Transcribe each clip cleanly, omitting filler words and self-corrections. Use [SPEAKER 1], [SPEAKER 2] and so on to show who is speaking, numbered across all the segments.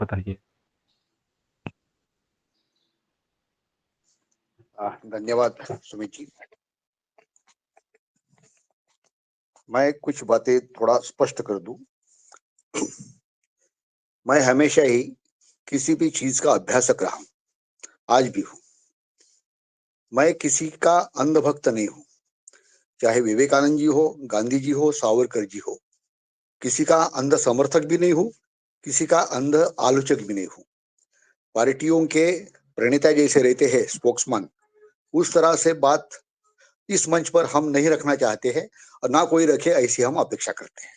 [SPEAKER 1] बताइए?
[SPEAKER 2] धन्यवाद सुमित जी। मैं कुछ बातें थोड़ा स्पष्ट कर दूं। मैं हमेशा ही किसी भी चीज का अभ्यासक रहा हूं, आज भी हूं। मैं किसी का अंधभक्त नहीं हूं, चाहे विवेकानंद जी हो, गांधी जी हो, सावरकर जी हो। किसी का अंध समर्थक भी नहीं हूं, किसी का अंध आलोचक भी नहीं हूं। पार्टियों के प्रणेता जैसे रहते हैं स्पोक्समैन, उस तरह से बात इस मंच पर हम नहीं रखना चाहते हैं और ना कोई रखे, ऐसी हम अपेक्षा करते हैं।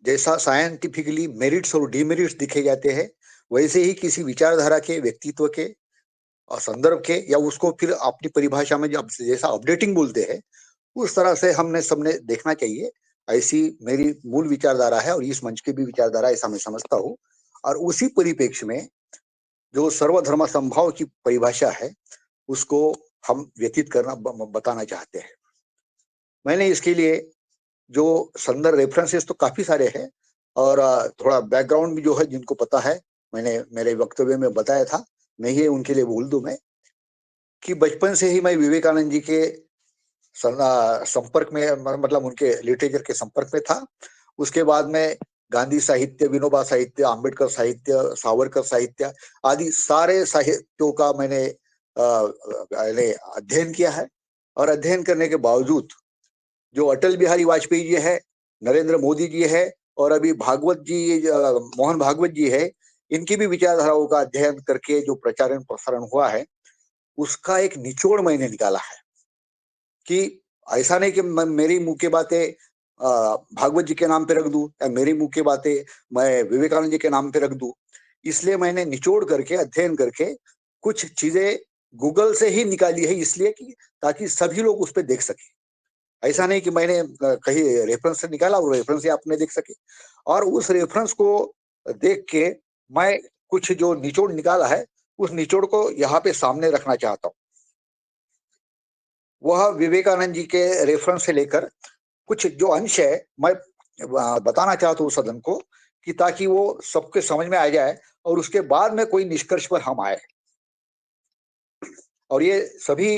[SPEAKER 2] जैसा साइंटिफिकली मेरिट्स और डिमेरिट्स दिखे जाते हैं, वैसे ही किसी विचारधारा के, व्यक्तित्व के और संदर्भ के, या उसको फिर अपनी परिभाषा में जब जैसा अपडेटिंग बोलते हैं, उस तरह से हमने सबने देखना चाहिए। ऐसी मेरी मूल विचारधारा है और इस मंच की भी विचारधारा, ऐसा मैं समझता हूँ। और उसी परिप्रेक्ष्य में जो सर्वधर्म संभाव की परिभाषा है, उसको हम व्यतीत करना बताना चाहते हैं। मैंने इसके लिए जो संदर्भ रेफरेंसेस तो काफी सारे हैं, और थोड़ा बैकग्राउंड भी जो है, जिनको पता है, मैंने मेरे वक्तव्य में बताया था, नहीं है उनके लिए बोल दूं मैं कि बचपन से ही मैं विवेकानंद जी के संपर्क में, मतलब उनके लिटरेचर के संपर्क में था। उसके बाद में गांधी साहित्य, विनोबा साहित्य, अंबेडकर साहित्य, सावरकर साहित्य आदि सारे साहित्यों का मैंने अध्ययन किया है। और अध्ययन करने के बावजूद जो अटल बिहारी वाजपेयी जी है, नरेंद्र मोदी जी है, और अभी भागवत जी, मोहन भागवत जी है, इनकी भी विचारधाराओं का अध्ययन करके जो प्रचारण प्रसारण हुआ है, उसका एक निचोड़ मैंने निकाला है। कि ऐसा नहीं कि मेरी मुंह की बातें भागवत जी के नाम पे रख दूं, या मेरी मुंह की बातें मैं विवेकानंद जी के नाम पे रख दूं। इसलिए मैंने निचोड़ करके, अध्ययन करके कुछ चीजें गूगल से ही निकाली है, इसलिए कि ताकि सभी लोग उस पर देख सके। ऐसा नहीं कि मैंने कहीं रेफरेंस से निकाला और रेफरेंस से आपने देख सके। और उस रेफरेंस को देख के मैं कुछ जो निचोड़ निकाला है, उस निचोड़ को यहाँ पे सामने रखना चाहता हूँ। वह विवेकानंद जी के रेफरेंस से लेकर कुछ जो अंश है, मैं बताना चाहता हूँ सदन को, कि ताकि वो सबके समझ में आ जाए और उसके बाद में कोई निष्कर्ष पर हम आए। और ये सभी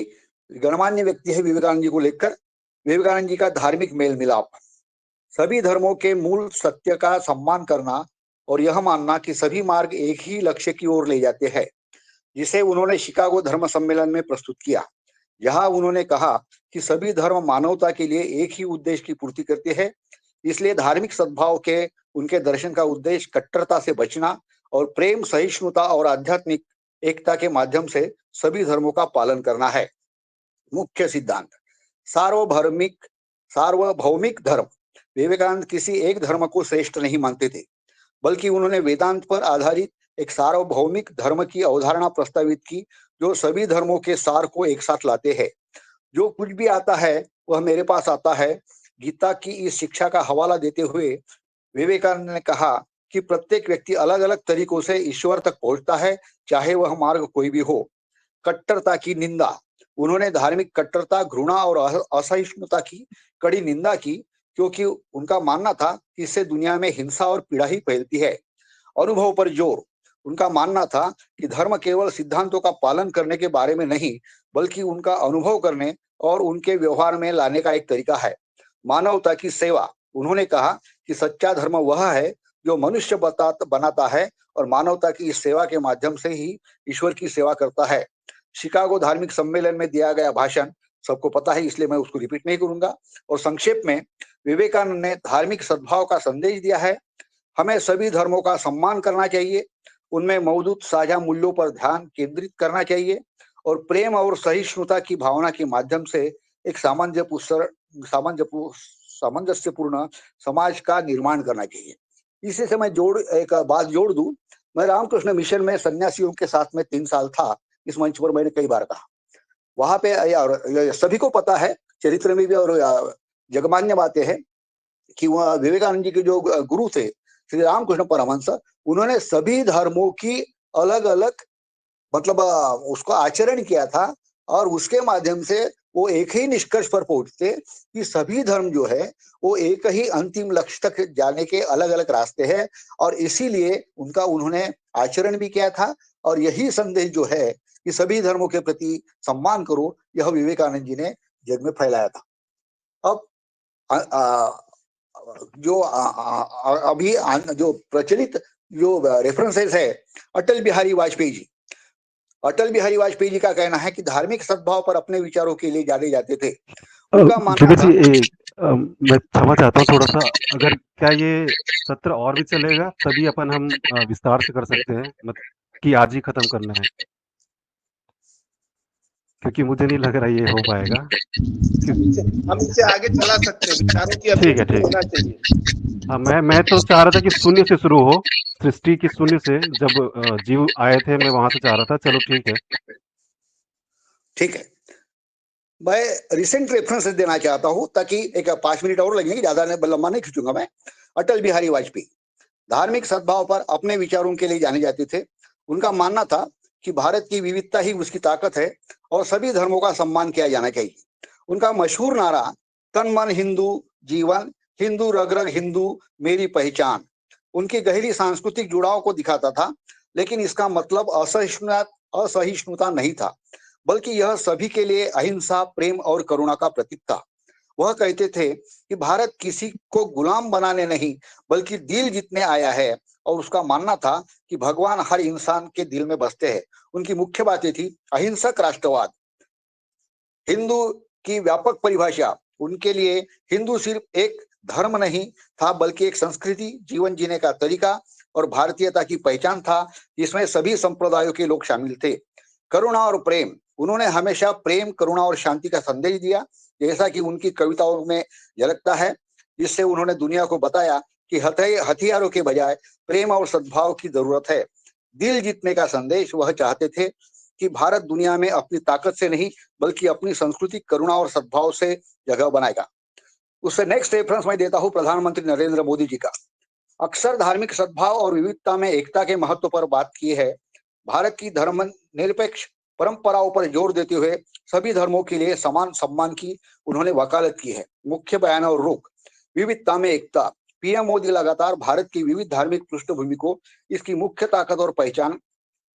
[SPEAKER 2] गणमान्य व्यक्ति है विवेकानंद जी को लेकर। विवेकानंद जी का धार्मिक मेल मिलाप, सभी धर्मों के मूल सत्य का सम्मान करना, और यह मानना कि सभी मार्ग एक ही लक्ष्य की ओर ले जाते हैं, जिसे उन्होंने शिकागो धर्म सम्मेलन में प्रस्तुत किया। जहां उन्होंने कहा कि सभी धर्म मानवता के लिए एक ही उद्देश्य की पूर्ति करते हैं, इसलिए धार्मिक सद्भाव के उनके दर्शन का उद्देश्य कट्टरता से बचना और प्रेम, सहिष्णुता और आध्यात्मिक एकता के माध्यम से सभी धर्मों का पालन करना है। मुख्य सिद्धांत, सार्वभौमिक सार्वभौमिक धर्म। विवेकानंद किसी एक धर्म को श्रेष्ठ नहीं मानते थे, बल्कि उन्होंने वेदांत पर आधारित एक सार्वभौमिक धर्म की अवधारणा प्रस्तावित की, जो सभी धर्मों के सार को एक साथ लाते हैं। जो कुछ भी आता है वह मेरे पास आता है। गीता की इस शिक्षा का हवाला देते हुए विवेकानंद ने कहा कि प्रत्येक व्यक्ति अलग अलग तरीकों से ईश्वर तक पहुंचता है, चाहे वह मार्ग कोई भी हो। कट्टरता की निंदा, उन्होंने धार्मिक कट्टरता, घृणा और असहिष्णुता की कड़ी निंदा की, क्योंकि उनका मानना था कि इससे दुनिया में हिंसा और पीड़ा ही फैलती है। अनुभव पर जोर, उनका मानना था कि धर्म केवल सिद्धांतों का पालन करने के बारे में नहीं, बल्कि उनका अनुभव करने और उनके व्यवहार में लाने का एक तरीका है। मानवता की सेवा, उन्होंने कहा कि सच्चा धर्म वह है जो मनुष्य बनाता है और मानवता की इस सेवा के माध्यम से ही ईश्वर की सेवा करता है। शिकागो धार्मिक सम्मेलन में दिया गया भाषण सबको पता है, इसलिए मैं उसको रिपीट नहीं करूंगा। और संक्षेप में विवेकानंद ने धार्मिक सद्भाव का संदेश दिया है। हमें सभी धर्मों का सम्मान करना चाहिए, उनमें मौजूद साझा मूल्यों पर ध्यान केंद्रित करना चाहिए, और प्रेम और सहिष्णुता की भावना के माध्यम से एक सामंजस्यपूर्ण समाज का निर्माण करना चाहिए। इसी से मैं एक बात जोड़ दूं। मैं रामकृष्ण मिशन में सन्यासियों के साथ में 3 साल था। इस मंच पर मैंने कई बार कहा, वहां पे सभी को पता है, चरित्र में भी और जगमान्य बातें हैं कि वह विवेकानंद जी के जो गुरु थे श्री रामकृष्ण परमहंस, उन्होंने सभी धर्मों की अलग अलग, मतलब उसको आचरण किया था, और उसके माध्यम से वो एक ही निष्कर्ष पर पहुंचते कि सभी धर्म जो है वो एक ही अंतिम लक्ष्य तक जाने के अलग अलग रास्ते हैं, और इसीलिए उनका उन्होंने आचरण भी किया था। और यही संदेश जो है कि सभी धर्मों के प्रति सम्मान करो, यह विवेकानंद जी ने जग में फैलाया था। अब आ, आ, जो अभी जो प्रचलित जो रेफरेंसेस है, अटल बिहारी वाजपेयी जी, अटल बिहारी वाजपेयी जी का कहना है कि धार्मिक सद्भाव पर अपने विचारों के लिए जाने जाते थे। उनका मानना
[SPEAKER 1] दुबे
[SPEAKER 2] था।
[SPEAKER 1] जी, मैं क्षमा चाहता हूँ थोड़ा सा, अगर क्या ये सत्र और भी चलेगा तभी अपन हम विस्तार से कर सकते हैं, मत कि आज ही खत्म करना है, क्योंकि मुझे नहीं लग रहा ये हो पाएगा।
[SPEAKER 3] हम इसे आगे चला सकते हैं, विचारों की
[SPEAKER 1] ठीक है,
[SPEAKER 3] अभिव्यक्ति
[SPEAKER 1] ठीक
[SPEAKER 3] होना
[SPEAKER 1] है।
[SPEAKER 3] चाहिए।
[SPEAKER 1] हाँ, मैं तो चाह रहा था कि शून्य से शुरू हो, सृष्टि की शून्य से, जब जीव आए थे, मैं वहां से चाह रहा था। चलो ठीक है।
[SPEAKER 2] ठीक है, मैं रिसेंट रेफरेंस देना चाहता हूं ताकि एक 5 मिनट और लगेंगे, ज्यादा लंबा नहीं खींचूंगा मैं। अटल बिहारी वाजपेयी धार्मिक सद्भाव पर अपने विचारों के लिए जाने जाते थे। उनका मानना था कि भारत की विविधता ही उसकी ताकत है और सभी धर्मों का सम्मान किया जाना चाहिए। उनका मशहूर नारा, तन मन हिंदू जीवन, हिंदू रग रग हिंदू मेरी पहचान, उनकी गहरी सांस्कृतिक जुड़ाव को दिखाता था। लेकिन इसका मतलब असहिष्णुता नहीं था, बल्कि यह सभी के लिए अहिंसा, प्रेम और करुणा का प्रतीक था। वह कहते थे कि भारत किसी को गुलाम बनाने नहीं, बल्कि दिल जीतने आया है, और उसका मानना था कि भगवान हर इंसान के दिल में बसते हैं। उनकी मुख्य बातें थी अहिंसक राष्ट्रवाद, हिंदू की व्यापक परिभाषा। उनके लिए हिंदू सिर्फ एक धर्म नहीं था, बल्कि एक संस्कृति, जीवन जीने का तरीका और भारतीयता की पहचान था, जिसमें सभी संप्रदायों के लोग शामिल थे। करुणा और प्रेम, उन्होंने हमेशा प्रेम, करुणा और शांति का संदेश दिया, जैसा कि उनकी कविताओं में झलकता है। जिससे उन्होंने दुनिया को बताया कि हथियारों के बजाय प्रेम और सद्भाव की जरूरत है। दिल जीतने का संदेश, वह चाहते थे कि भारत दुनिया में अपनी ताकत से नहीं, बल्कि अपनी संस्कृति, करुणा और सद्भाव से जगह बनाएगा। उससे नेक्स्ट रेफरेंस मैं देता हूं प्रधानमंत्री नरेंद्र मोदी जी का। अक्सर धार्मिक सद्भाव और विविधता में एकता के महत्व पर बात की है। भारत की धर्म निरपेक्ष परंपराओं पर जोर देते हुए सभी धर्मों के लिए समान सम्मान की उन्होंने वकालत की है। मुख्य बयान और रुख, विविधता में एकता। पीएम मोदी लगातार भारत की विविध धार्मिक पृष्ठभूमि को इसकी मुख्य ताकत और पहचान,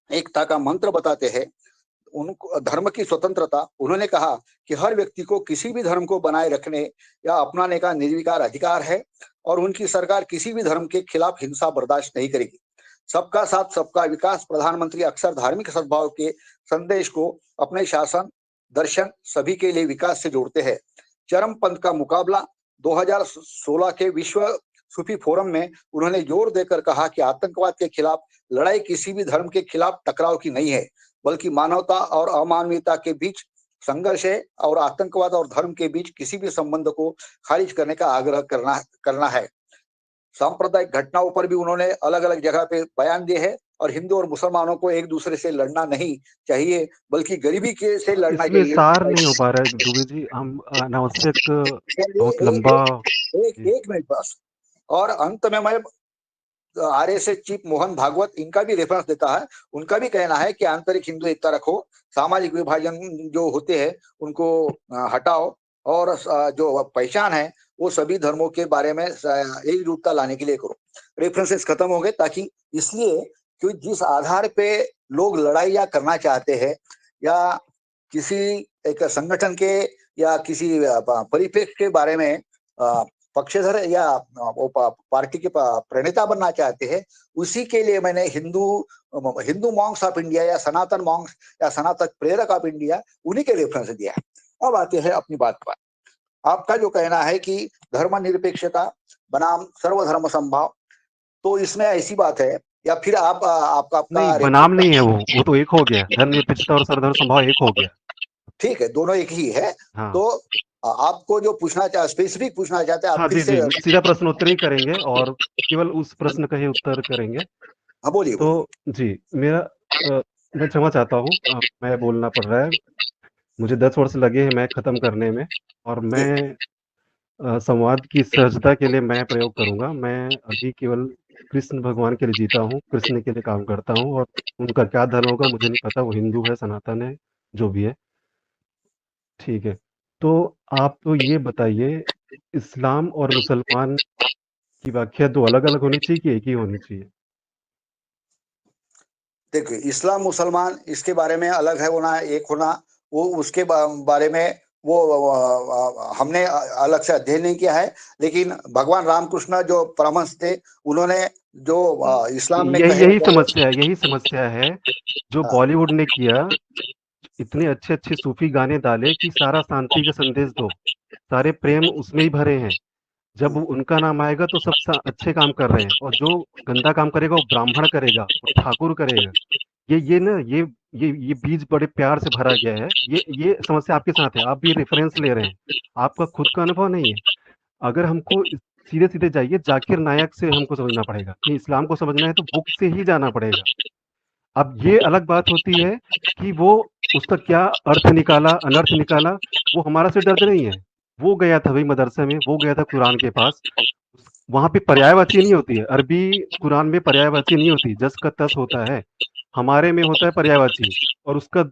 [SPEAKER 2] एकता का मंत्र बताते हैं। उनको धर्म की स्वतंत्रता, उन्होंने कहा कि हर व्यक्ति को किसी भी धर्म को बनाए रखने या अपनाने का निर्विकार अधिकार है, और उनकी सरकार किसी भी धर्म के खिलाफ हिंसा बर्दाश्त नहीं करेगी। सबका साथ सबका विकास, प्रधानमंत्री अक्सर धार्मिक सद्भाव के संदेश को अपने शासन दर्शन सभी के लिए विकास से जोड़ते हैं। चरमपंथ का मुकाबला, 2016 के विश्व सूफी फोरम में उन्होंने जोर देकर कहा कि आतंकवाद के खिलाफ लड़ाई किसी भी धर्म के खिलाफ टकराव की नहीं है, बल्कि मानवता और अमानवीयता के बीच संघर्ष है, और आतंकवाद और धर्म के बीच किसी भी संबंध को खारिज करने का आग्रह करना है। सांप्रदायिक घटनाओं पर भी उन्होंने अलग अलग जगह पे बयान दिए हैं, और हिंदू और मुसलमानों को एक दूसरे से लड़ना नहीं चाहिए, बल्कि गरीबी के से लड़ना
[SPEAKER 1] इसमें सार नहीं हो
[SPEAKER 2] चाहिए।
[SPEAKER 1] पा रहा है दुबे जी, हम अनावश्यक
[SPEAKER 2] चलिए,
[SPEAKER 1] बहुत लंबा। जी।
[SPEAKER 2] एक मिनट बस। और अंत में मैं आरएसएस चीफ मोहन भागवत, इनका भी रेफरेंस देता है। उनका भी कहना है कि आंतरिक हिंदू एकता रखो, सामाजिक विभाजन जो होते हैं उनको हटाओ, और जो पहचान है वो सभी धर्मों के बारे में एकजुटता लाने के लिए करो। रेफरेंसेस खत्म हो गए, ताकि इसलिए कि जिस आधार पे लोग लड़ाइयाँ करना चाहते हैं, या किसी एक संगठन के या किसी परिप्रेक्ष्य के बारे में पक्षधर या वो पार्टी के प्रणेता बनना चाहते हैं, उसी के लिए मैंने Hindu Hindu Monks of India या सनातन मॉन्क्स या सनातन प्रेरक ऑफ इंडिया, उन्हीं के रेफरेंस दिया है। अब आते हैं अपनी बात पर। आपका जो कहना है कि धर्मनिरपेक्षता बनाम सर्वधर्म समभाव, तो इसमें ऐसी बात है, या फिर आप आपका
[SPEAKER 1] नहीं,
[SPEAKER 2] आपका
[SPEAKER 1] बनाम नहीं है, वो तो एक हो गया, धर्मनिरपेक्षता और सर्वधर्म समभाव एक हो गया।
[SPEAKER 2] ठीक है, दोनों एक ही है।
[SPEAKER 1] हाँ।
[SPEAKER 2] तो आपको जो पूछना चाह स्पेसिफिक पूछना चाहते हैं, आप
[SPEAKER 1] हाँ
[SPEAKER 2] फिर
[SPEAKER 1] जी,
[SPEAKER 2] से।
[SPEAKER 1] जी, सीधा प्रश्न उत्तर ही करेंगे और केवल उस प्रश्न का ही उत्तर करेंगे।
[SPEAKER 2] हाँ, बोलिए
[SPEAKER 1] तो
[SPEAKER 2] बोलिए।
[SPEAKER 1] जी, मेरा मैं क्षमा चाहता हूँ, मैं बोलना पड़ रहा है। मुझे 10 वर्ष लगे हैं मैं खत्म करने में, और
[SPEAKER 2] जी।
[SPEAKER 1] मैं संवाद की सहजता के लिए मैं प्रयोग करूँगा। मैं अभी केवल कृष्ण भगवान के लिए जीता हूँ, कृष्ण के लिए काम करता हूँ, और उनका क्या धर्म होगा मुझे नहीं पता, वो हिंदू है, सनातन है, जो भी है, ठीक है। तो आप तो ये बताइए, इस्लाम और मुसलमान की व्याख्या 2 अलग-अलग होनी चाहिए कि एक ही होनी चाहिए?
[SPEAKER 2] देखिए, इस्लाम मुसलमान इसके बारे में अलग है होना, एक होना, वो उसके बारे में वो हमने अलग से अध्ययन नहीं किया है। लेकिन भगवान रामकृष्ण जो परमहंस थे, उन्होंने जो इस्लाम में
[SPEAKER 1] यही
[SPEAKER 2] कहे
[SPEAKER 1] यही
[SPEAKER 2] गए,
[SPEAKER 1] समस्या है, यही समस्या है जो
[SPEAKER 2] हाँ,
[SPEAKER 1] बॉलीवुड ने किया। इतने अच्छे-अच्छे सूफ़ी गाने डाले कि सारा शांति का संदेश दो, सारे प्रेम उसमें ही भरे हैं। जब उनका नाम आएगा तो सब अच्छे काम कर रहे हैं, और जो गंदा काम करेगा वो ब्राह्मण करेगा और ठाकुर करेगा। ये ना ये बीज बड़े प्यार से भरा गया है। ये समस्या आपके साथ है, आप भी रेफरेंस ले रहे हैं, आपका खुद का अनुभव नहीं है। अगर हमको सीधे सीधे जाइए, जाकिर नायक से हमको समझना पड़ेगा कि इस्लाम को समझना है तो बुक से ही जाना पड़ेगा। अब ये अलग बात होती है कि वो उसका क्या अर्थ निकाला, अनर्थ निकाला, वो हमारा सिर दर्द नहीं है। वो गया था भाई मदरसे में, वो गया था कुरान के पास। वहाँ पे पर्यायवाची नहीं होती है, अरबी कुरान में पर्यायवाची नहीं होती, जस का तस होता है। हमारे में होता है पर्यायवाची, और उसका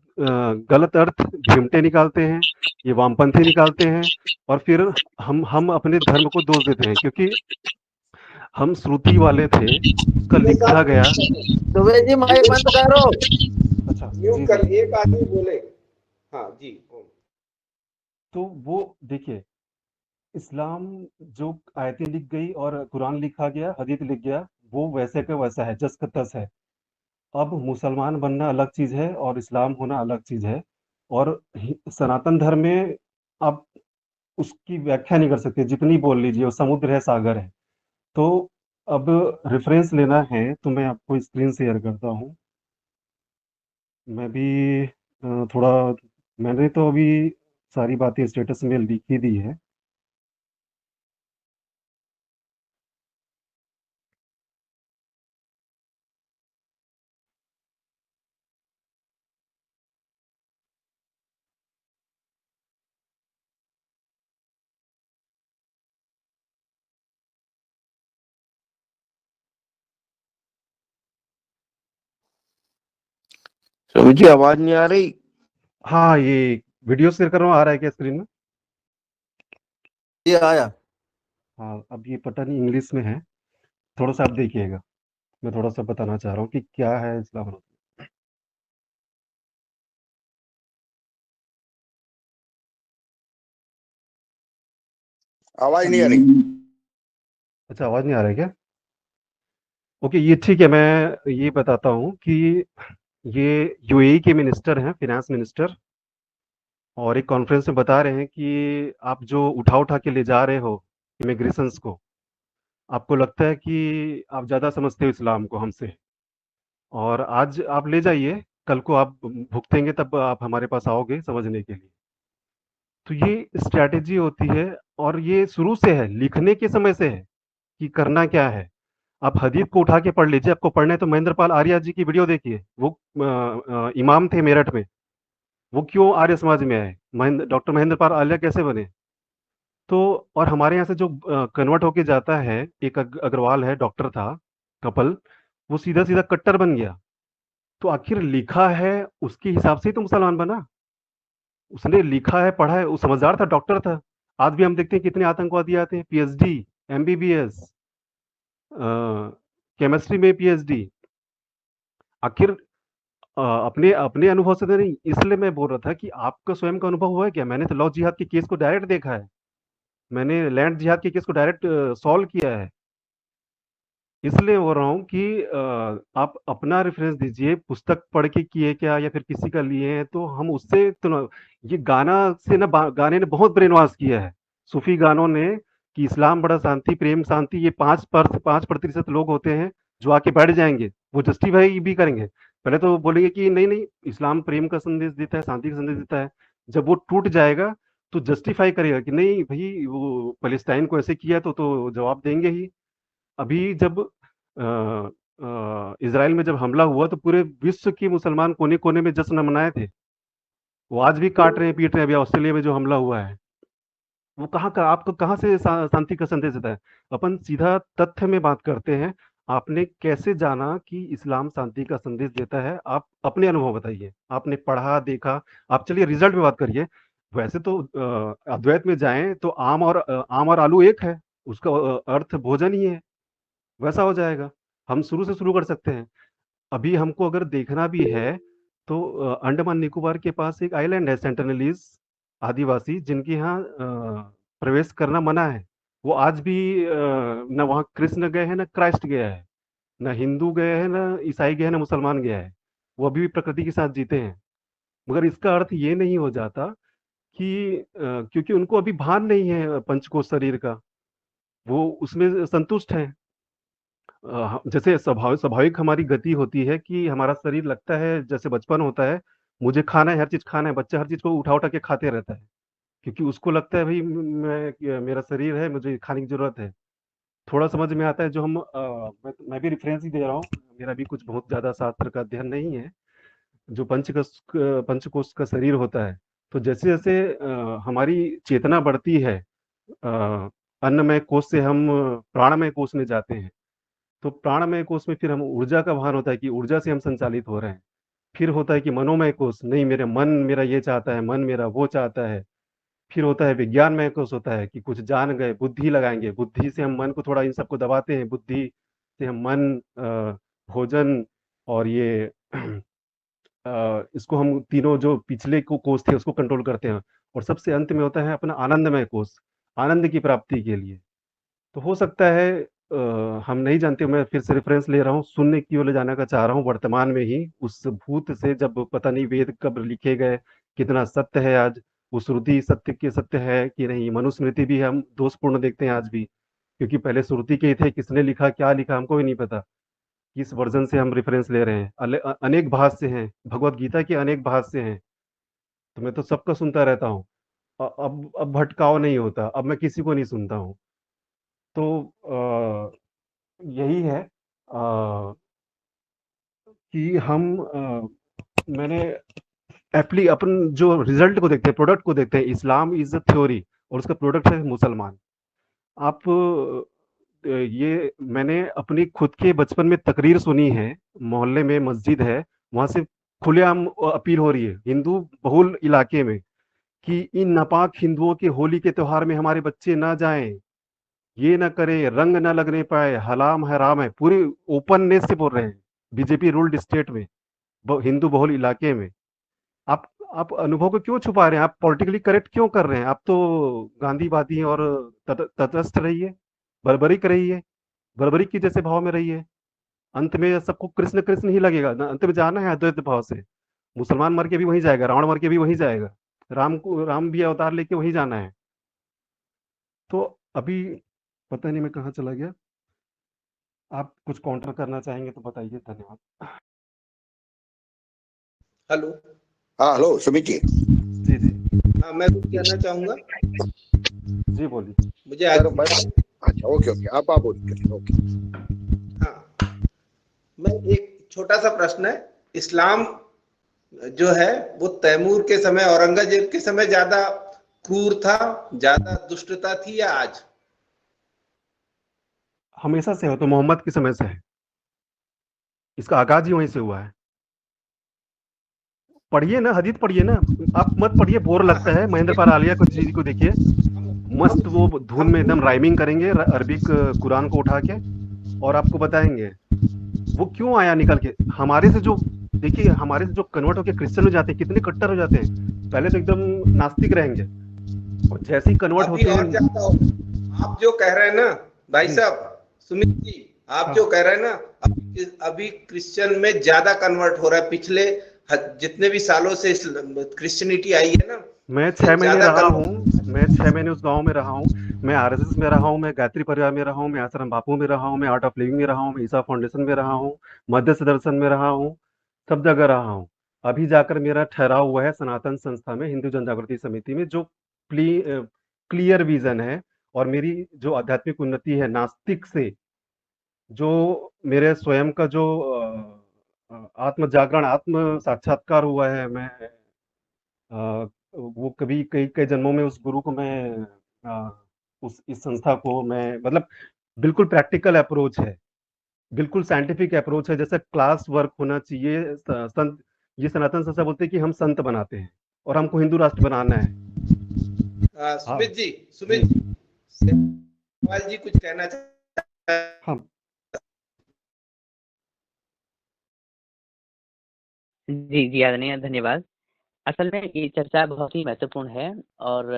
[SPEAKER 1] गलत अर्थ भिमटे निकालते हैं, ये वामपंथी निकालते हैं, और फिर हम अपने धर्म को दोष देते हैं क्योंकि हम श्रुति वाले थे, उसका लिखा गया।
[SPEAKER 3] दुबे जी माइक बंद करो।
[SPEAKER 1] अच्छा,
[SPEAKER 3] म्यूट
[SPEAKER 1] जी,
[SPEAKER 3] कर,
[SPEAKER 1] जी।
[SPEAKER 3] एक आदमी बोले। हाँ जी।
[SPEAKER 1] तो वो देखिए, इस्लाम जो आयतें लिख गई और कुरान लिखा गया, हदीस लिख गया, वो वैसे का वैसा है, जस का तस है। अब मुसलमान बनना अलग चीज़ है और इस्लाम होना अलग चीज़ है। और सनातन धर्म में आप उसकी व्याख्या नहीं कर सकते, जितनी बोल लीजिए, वो समुद्र है, सागर है। तो अब रेफरेंस लेना है तो मैं आपको स्क्रीन शेयर करता हूँ। मैं भी थोड़ा, मैंने तो अभी सारी बातें स्टेटस में लिख ही दी है।
[SPEAKER 4] स्वामी जी आवाज नहीं आ रही।
[SPEAKER 1] हाँ, ये वीडियो शेयर कर रहा हूँ, आ रहा है क्या स्क्रीन में?
[SPEAKER 4] ये आया।
[SPEAKER 1] हाँ, अब ये पता नहीं इंग्लिश में है, थोड़ा-सा आप देखिएगा। मैं थोड़ा-सा बताना चाह रहा हूँ कि क्या है इस्लाम और।
[SPEAKER 2] आवाज नहीं आ रही।
[SPEAKER 1] अच्छा, आवाज़ नहीं आ रहा है क्या? ओके, ये ठीक है, मैं ये बताता हूँ कि ये यूएई के मिनिस्टर हैं, फ़िनांस मिनिस्टर, और एक कॉन्फ्रेंस में बता रहे हैं कि आप जो उठा-उठा के ले जा रहे हो इमिग्रेशंस को, आपको लगता है कि आप ज़्यादा समझते हो इस्लाम को हमसे, और आज आप ले जाइए, कल को आप भुगतेंगे तब आप हमारे पास आओगे समझने के लिए। तो ये स्ट्रैटेजी होती है, और ये शुरू से है, लिखने के समय से है कि करना क्या है। आप हदीस को उठा के पढ़ लीजिए, आपको पढ़ना है तो महेंद्र पाल आर्या जी की वीडियो देखिए। वो इमाम थे मेरठ में, वो क्यों आर्य समाज में आए, डॉक्टर महेंद्र पाल आर्य कैसे बने। तो और हमारे यहाँ से जो कन्वर्ट होके जाता है, एक अग्रवाल है, डॉक्टर था, कपल, वो सीधा सीधा कट्टर बन गया। तो आखिर लिखा है उसके हिसाब से ही तो मुसलमान बना। उसने लिखा है, पढ़ा है, वो समझदार था, डॉक्टर था। आज भी हम देखते हैं कितने आतंकवादी आते हैं, पीएचडी, एमबीबीएस, केमिस्ट्री में पीएचडी। आखिर अपने अपने अनुभव से तो नहीं, इसलिए मैं बोल रहा था कि आपका स्वयं का अनुभव हुआ है क्या? मैंने तो लव जिहाद के केस को डायरेक्ट देखा है, मैंने लैंड जिहाद के केस को डायरेक्ट सॉल्व किया है। इसलिए बोल रहा हूँ कि आप अपना रेफरेंस दीजिए, पुस्तक पढ़ के किए क्या या फिर किसी का लिए हैं, तो हम उससे तो ये गाना से ना, गाने ने बहुत ब्रेन वॉश किया है, सूफी गानों ने, कि इस्लाम बड़ा शांति, प्रेम शांति, ये 5% लोग होते हैं जो आके बैठ जाएंगे, वो जस्टिफाई भी करेंगे। पहले तो बोलेंगे कि नहीं नहीं, इस्लाम प्रेम का संदेश देता है, शांति का संदेश देता है। जब वो टूट जाएगा तो जस्टिफाई करेगा कि नहीं भाई, वो पैलेस्टाइन को ऐसे किया तो जवाब देंगे ही। अभी जब इज़राइल में जब हमला हुआ तो पूरे विश्व के मुसलमान कोने-कोने में जश्न मनाए थे। वो आज भी काट रहे हैं, पीट रहे हैं। अभी ऑस्ट्रेलिया में जो हमला हुआ है, वो कहाँ का, आपको कहाँ से शांति का संदेश देता है? अपन सीधा तथ्य में बात करते हैं। आपने कैसे जाना कि इस्लाम शांति का संदेश देता है? आप अपने अनुभव बताइए। आपने पढ़ा, देखा, आप चलिए रिजल्ट पे बात करिए। वैसे तो अद्वैत में जाएं तो आम और आलू एक है, उसका अर्थ भोजन ही है, वैसा हो जाएगा। हम शुरू से शुरू कर सकते हैं। अभी हमको अगर देखना भी है तो अंडमान निकोबार के पास एक आइलैंड है सेंटिनलीज आदिवासी, जिनके यहाँ प्रवेश करना मना है। वो आज भी न वहाँ कृष्ण गए हैं, न क्राइस्ट गया है, न हिंदू गए हैं, न ईसाई गए हैं, न मुसलमान गया है। वो अभी भी प्रकृति के साथ जीते हैं। मगर इसका अर्थ ये नहीं हो जाता कि क्योंकि उनको अभी भान नहीं है पंचकोश शरीर का, वो उसमें संतुष्ट हैं। जैसे स्वाभाविक हमारी गति होती है कि हमारा शरीर लगता है जैसे बचपन होता है, मुझे खाना है, हर चीज खाना है, बच्चा हर चीज को उठा उठा के खाते रहता है, क्योंकि उसको लगता है भाई मेरा शरीर है, मुझे खाने की जरूरत है। थोड़ा समझ में आता है जो मैं भी रेफरेंस ही दे रहा हूँ, मेरा भी कुछ बहुत ज्यादा शास्त्र का अध्ययन नहीं है। जो पंचकोश का शरीर होता है, तो जैसे जैसे हमारी चेतना बढ़ती है, अन्नमय कोश से हम प्राणमय कोश में जाते हैं। तो प्राणमय कोश में फिर हम ऊर्जा का भान होता है कि ऊर्जा से हम संचालित हो रहे हैं। फिर होता है कि मनोमय कोश, नहीं मेरे मन मेरा ये चाहता है, मन मेरा वो चाहता है। फिर होता है विज्ञानमय कोश, होता है कि कुछ जान गए, बुद्धि लगाएंगे, बुद्धि से हम मन को थोड़ा इन सबको दबाते हैं, बुद्धि से हम मन, भोजन और ये इसको हम तीनों जो पिछले को कोष थे उसको कंट्रोल करते हैं। और सबसे अंत में होता है अपना आनंदमय कोष, आनंद की प्राप्ति के लिए। तो हो सकता है हम नहीं जानते, मैं फिर से रेफरेंस ले रहा हूँ, सुनने की ओर ले जाने का चाह रहा हूँ, वर्तमान में ही उस भूत से, जब पता नहीं वेद कब लिखे गए, कितना सत्य है आज, वो श्रुति सत्य के सत्य है कि नहीं, मनुस्मृति भी हम दोषपूर्ण देखते हैं आज भी, क्योंकि पहले श्रुति के ही थे, किसने लिखा क्या लिखा हमको भी नहीं पता। किस वर्जन से हम रेफरेंस ले रहे हैं, अनेक भाष्य हैं, भगवत गीता के अनेक भाष्य हैं। तो मैं तो सबका सुनता रहता हूँ। अब भटकाव नहीं होता, अब मैं किसी को नहीं सुनता हूँ। तो यही है कि मैंने अपन जो रिजल्ट को देखते हैं, प्रोडक्ट को देखते हैं, इस्लाम इज अ थ्योरी और उसका प्रोडक्ट है मुसलमान। आप ये मैंने अपनी खुद के बचपन में तकरीर सुनी है, मोहल्ले में मस्जिद है, वहां से खुलेआम अपील हो रही है हिंदू बहुल इलाके में कि इन नापाक हिंदुओं के होली के त्योहार में हमारे बच्चे ना जाएं, ये ना करें, रंग ना लगने पाए, हलाम हराम है, पूरी ओपननेस से बोल रहे हैं, बीजेपी रूल्ड स्टेट में, हिंदू बहुल इलाके में। आप आप अनुभव को क्यों छुपा रहे हैं? आप पॉलिटिकली करेक्ट क्यों कर रहे हैं? आप तो गांधीवादी और तटस्थ रहिए, बर्बरिक रहिए, बर्बरिक की जैसे भाव में रहिए। अंत में सबको कृष्ण कृष्ण ही लगेगा ना, अंत में जाना है अद्वैत भाव से। मुसलमान मर के भी वहीं जाएगा, रावण मर के भी वहीं जाएगा, राम भी अवतार लेके वहीं जाना है। तो अभी पता नहीं मैं कहाँ चला गया। आप कुछ काउंटर करना चाहेंगे तो बताइए। धन्यवाद।
[SPEAKER 3] हेलो।
[SPEAKER 2] हाँ हेलो सुमित जी।
[SPEAKER 1] जी जी
[SPEAKER 3] हाँ, मैं कुछ कहना चाहूंगा।
[SPEAKER 1] जी बोलिए।
[SPEAKER 3] मुझे आज
[SPEAKER 2] अच्छा ओके ओके, आप बोलिए। ओके।
[SPEAKER 3] हाँ, मैं एक छोटा सा प्रश्न है। इस्लाम जो है वो तैमूर के समय, औरंगजेब के समय ज्यादा क्रूर था, ज्यादा दुष्टता थी, या आज?
[SPEAKER 1] हमेशा से हो तो मोहम्मद के समय से है, इसका आगाज ही वहीं से हुआ है। पढ़िए ना, हदीस पढ़िए ना, आप मत पढ़िए, बोर लगता है। महेंद्र पाल आलिया को जी को देखिए, मस्त वो धुन में एकदम राइमिंग करेंगे अरबिक कुरान को उठा के, और आपको बताएंगे वो क्यों आया निकल के। हमारे से जो देखिए, हमारे से जो कन्वर्ट होकर क्रिश्चियन हो जाते हैं, कितने कट्टर हो जाते हैं। पहले तो एकदम नास्तिक रहेंगे, और जैसे ही कन्वर्ट
[SPEAKER 3] अभी
[SPEAKER 1] होते
[SPEAKER 3] और
[SPEAKER 1] हैं।
[SPEAKER 3] ज्यादा हो। आप जो कह रहे हैं ना भाई
[SPEAKER 1] जी।
[SPEAKER 3] साहब, सुमित जी, आप
[SPEAKER 1] हाँ।
[SPEAKER 3] जो कह रहे हैं ना, अभी क्रिश्चियन में ज्यादा कन्वर्ट हो रहा है। पिछले जितने भी सालों से क्रिश्चियनिटी आई है ना,
[SPEAKER 1] मैं
[SPEAKER 3] उससे
[SPEAKER 1] 6 महीने
[SPEAKER 3] ज्यादा
[SPEAKER 1] रहा हूँ,
[SPEAKER 3] कन्वर्ट।
[SPEAKER 1] मैं 6 महीने उस गांव में रहा हूँ। मैं आरएसएस में रहा हूँ, मैं गायत्री परिवार में रहा हूँ, मैं आश्रम बापू में रहा हूँ, मैं आर्ट ऑफ लिविंग में रहा हूँ, मैं ईसा फाउंडेशन में रहा हूँ, मध्य दर्शन में रहा हूँ, सब जगह रहा हूँ। अभी जाकर मेरा ठहराव हुआ है सनातन संस्था में, हिंदू जन जागृति समिति में, जो क्लियर विजन है। और मेरी जो आध्यात्मिक उन्नति है नास्तिक से, जो मेरे स्वयं का जो आत्म जागरण, आत्म साक्षात्कार हुआ है, मैं वो कभी कई कई जन्मों में उस गुरु को मैं उस इस संस्था को मैं, मतलब बिल्कुल प्रैक्टिकल अप्रोच है, बिल्कुल साइंटिफिक अप्रोच है, जैसा क्लास वर्क होना चाहिए। संत, ये सनातन संस्था बोलते हैं कि हम संत बनाते हैं, और हमको हिंदू राष्ट्र बनाना है। हाँ
[SPEAKER 3] सुमित सेवाल जी कुछ कहना चाहते
[SPEAKER 1] हाँ
[SPEAKER 5] जी जी आदरणीय धन्यवाद। असल में ये चर्चा बहुत ही महत्वपूर्ण है और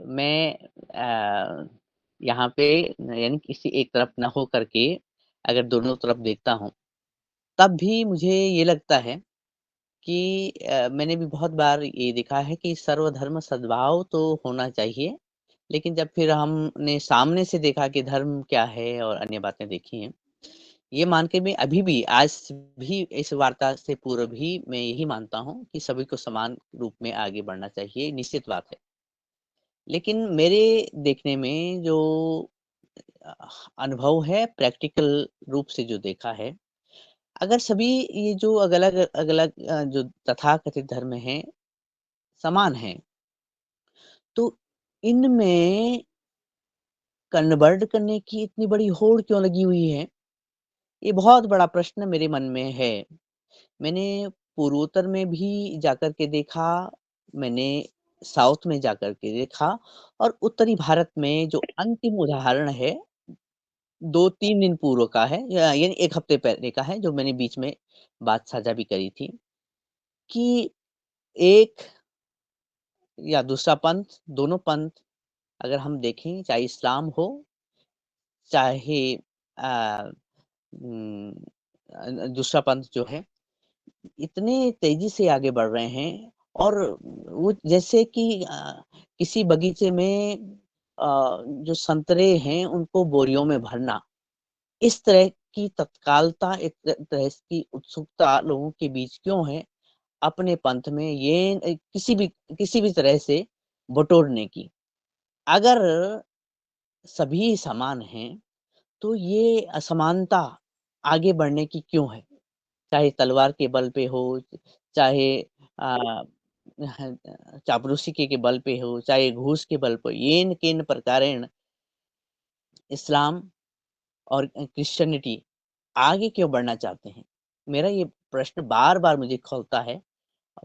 [SPEAKER 5] मैं यहाँ पे यानी किसी एक तरफ न हो करके अगर दोनों तरफ देखता हूँ तब भी मुझे ये लगता है कि मैंने भी बहुत बार ये देखा है कि सर्वधर्म सद्भाव तो होना चाहिए, लेकिन जब फिर हमने सामने से देखा कि धर्म क्या है और अन्य बातें देखी हैं, ये मान के मैं अभी भी आज भी इस वार्ता से पूर्व भी मैं यही मानता हूँ कि सभी को समान रूप में आगे बढ़ना चाहिए, निश्चित बात है। लेकिन मेरे देखने में जो अ, अनुभव है प्रैक्टिकल रूप से जो देखा है, अगर सभी ये जो अलग-अलग जो तथाकथित धर्म हैं, समान हैं, तो इनमें कन्वर्ट करने की इतनी बड़ी होड़ क्यों लगी हुई है? ये बहुत बड़ा प्रश्न मेरे मन में है। मैंने पूर्वोत्तर में भी जाकर के देखा, मैंने साउथ में जाकर के देखा और उत्तरी भारत में जो अंतिम उदाहरण है, 2-3 दिन पूर्व का है यानी 1 हफ्ते पहले का है, जो मैंने बीच में बात साझा भी करी थी कि एक या दूसरा पंथ, दोनों पंथ अगर हम देखें, चाहे इस्लाम हो, चाहे अ, उम, दूसरा पंथ जो है, इतने तेज़ी से आगे बढ़ रहे हैं और वो जैसे कि किसी बगीचे में जो संतरे हैं, उनको बोरियों में भरना, इस तरह की तत्कालता, एक तरह की उत्सुकता लोगों के बीच क्यों है, अपने पंथ में ये किसी भी तरह से बटोरने की। अगर सभी समान हैं, तो ये असमानता आगे बढ़ने की क्यों है? चाहे तलवार के बल पे हो, चाहे अ, चापलूसी के बल पे हो, चाहे घूस के बल पे, येन केन प्रकारेण इस्लाम और क्रिश्चियनिटी आगे क्यों बढ़ना चाहते हैं? मेरा ये प्रश्न बार-बार मुझे खौलता है।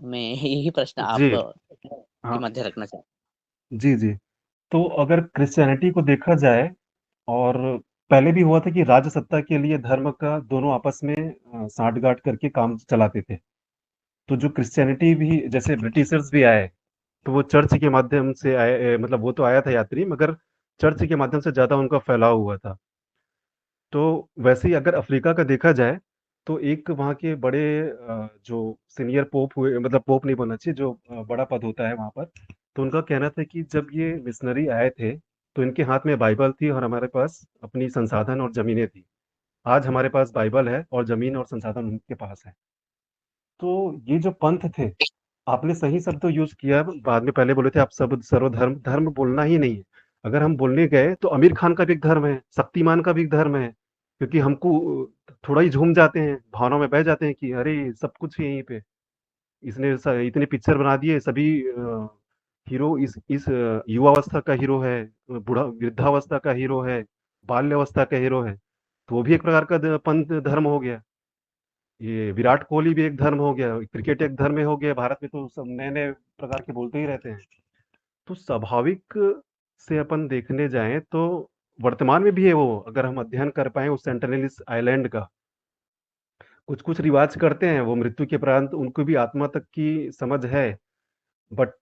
[SPEAKER 5] मैं यही प्रश्न आप
[SPEAKER 1] जी
[SPEAKER 5] के
[SPEAKER 1] हाँ
[SPEAKER 5] मध्य रखना चाहता
[SPEAKER 1] जी जी। तो अगर क्रिश्चियनिटी को देखा जाए, और पहले भी हुआ था कि राज्य सत्ता के लिए धर्म का दोनों आपस में साठ-गांठ करके काम चलाते थे। तो जो क्रिश्चियनिटी भी, जैसे ब्रिटिशर्स भी आए, तो वो चर्च के माध्यम से आए, मतलब वो तो आया था यात्री, मगर चर्च के माध्यम से ज़्यादा उनका फैलाव हुआ था। तो वैसे ही अगर अफ्रीका का देखा जाए, तो एक वहाँ के बड़े जो सीनियर पोप हुए, मतलब पोप नहीं बोलना चाहिए, जो बड़ा पद होता है वहाँ पर, तो उनका कहना था कि जब ये मिशनरी आए थे, तो इनके हाथ में बाइबल थी और हमारे पास अपनी संसाधन और ज़मीनें थी। आज हमारे पास बाइबल है और ज़मीन और संसाधन उनके पास है। तो ये जो पंथ थे, आपने सही शब्द तो यूज़ किया, बाद में पहले बोले थे आप सब सर्वधर्म, धर्म बोलना ही नहीं है। अगर हम बोलने गए तो आमिर खान का भी एक धर्म है, शक्तिमान का भी एक धर्म है, क्योंकि हमको थोड़ा ही झूम जाते हैं, भावनाओं में बह जाते हैं कि अरे! सब कुछ है यहीं पे। इसने स इतने पिक्चर बना दिए, सभी हीरो इस युवावस्था का हीरो है, बूढ़ा वृद्धावस्था का हीरो है, बाल्यावस्था का हीरो है। तो वो भी एक प्रकार का पंथ धर्म हो गया। ये विराट कोहली भी एक धर्म हो गया, क्रिकेट एक धर्म हो गया, भारत में तो सब नए-नए प्रकार के बोलते ही रहते हैं। तो स्वाभाविक से अपन देखने जाएँ तो वर्तमान में भी है वो, अगर हम अध्ययन कर पाएँ उस सेंटिनेलीज आइलैंड का। कुछ-कुछ रिवाज करते हैं, वो मृत्यु के उपरांत उनको भी आत्मा तक की समझ है, बट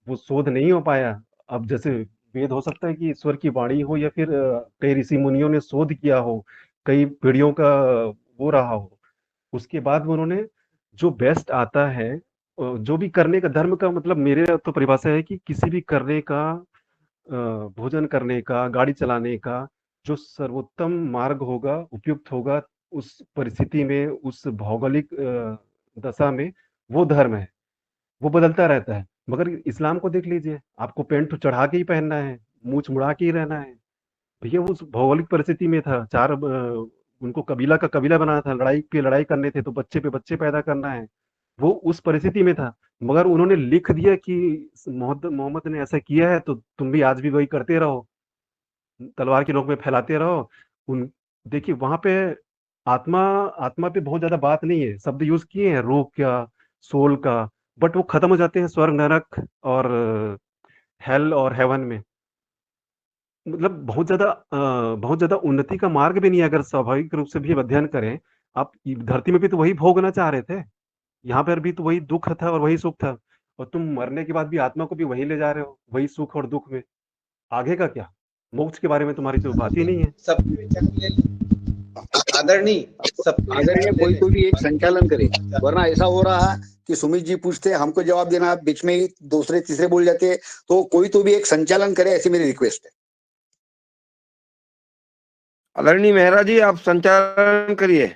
[SPEAKER 1] वो शोध नहीं हो पाया। अब जैसे वेद हो सकता है कि ईश्वर की वाणी हो, या फिर कई ऋषि मुनियों ने शोध किया हो, कई पीढ़ियों का वो रहा हो। उसके बाद में उन्होंने जो बेस्ट आता है, जो भी करने का, धर्म का मतलब मेरे तो परिभाषा है कि किसी भी करने का, भोजन करने का, गाड़ी चलाने का, जो सर्वोत्तम मार्ग होगा, उपयुक्त होगा, उस परिस्थिति में, उस भौगोलिक दशा में, वो धर्म है। वो बदलता रहता है। मगर इस्लाम को देख लीजिए, आपको पैंट तो चढ़ा के ही पहनना है, मूंछ मुड़ा के ही रहना है। भैया उस भौगोलिक परिस्थिति में था, उनको कबीला का कबीला बनाना था, लड़ाई पे लड़ाई करने थे, तो बच्चे पे बच्चे पैदा करना है। वो उस परिस्थिति में था, मगर उन्होंने लिख दिया कि मोहम्मद मोहम्मद ने ऐसा किया है, तो तुम भी आज भी वही करते रहो, तलवार की नोक में फैलाते रहो। उन देखिए वहाँ पे आत्मा आत्मा पे बहुत ज़्यादा बात नहीं है, शब्द यूज़ किए हैं रूह का, सोल का, बट वो खत्म हो जाते हैं स्वर्ग नरक और हेल और हेवन में। मतलब बहुत ज्यादा उन्नति का मार्ग भी नहीं है, अगर स्वाभाविक रूप से भी हम अध्ययन करें। आप धरती में भी तो वही भोगना चाह रहे थे, यहाँ पर भी तो वही दुख था और वही सुख था, और तुम मरने के बाद भी आत्मा को भी वही ले जा रहे हो, वही सुख और दुख में। आगे का क्या? मोक्ष के बारे में तुम्हारी तो बात ही नहीं है।
[SPEAKER 3] सबके विचार ले लें। आदरणीय, सबके
[SPEAKER 2] आदरणीय,
[SPEAKER 3] विचार ले
[SPEAKER 2] कोई
[SPEAKER 3] लें।
[SPEAKER 2] तो भी एक संचालन करे, वरना ऐसा हो रहा है कि सुमित जी पूछते हमको जवाब देना, बीच में ही दूसरे तीसरे बोल जाते हैं। तो कोई तो भी एक संचालन करे, ऐसी मेरी रिक्वेस्ट है।
[SPEAKER 4] आदरणीय मेहरा जी, आप संचालन करिए।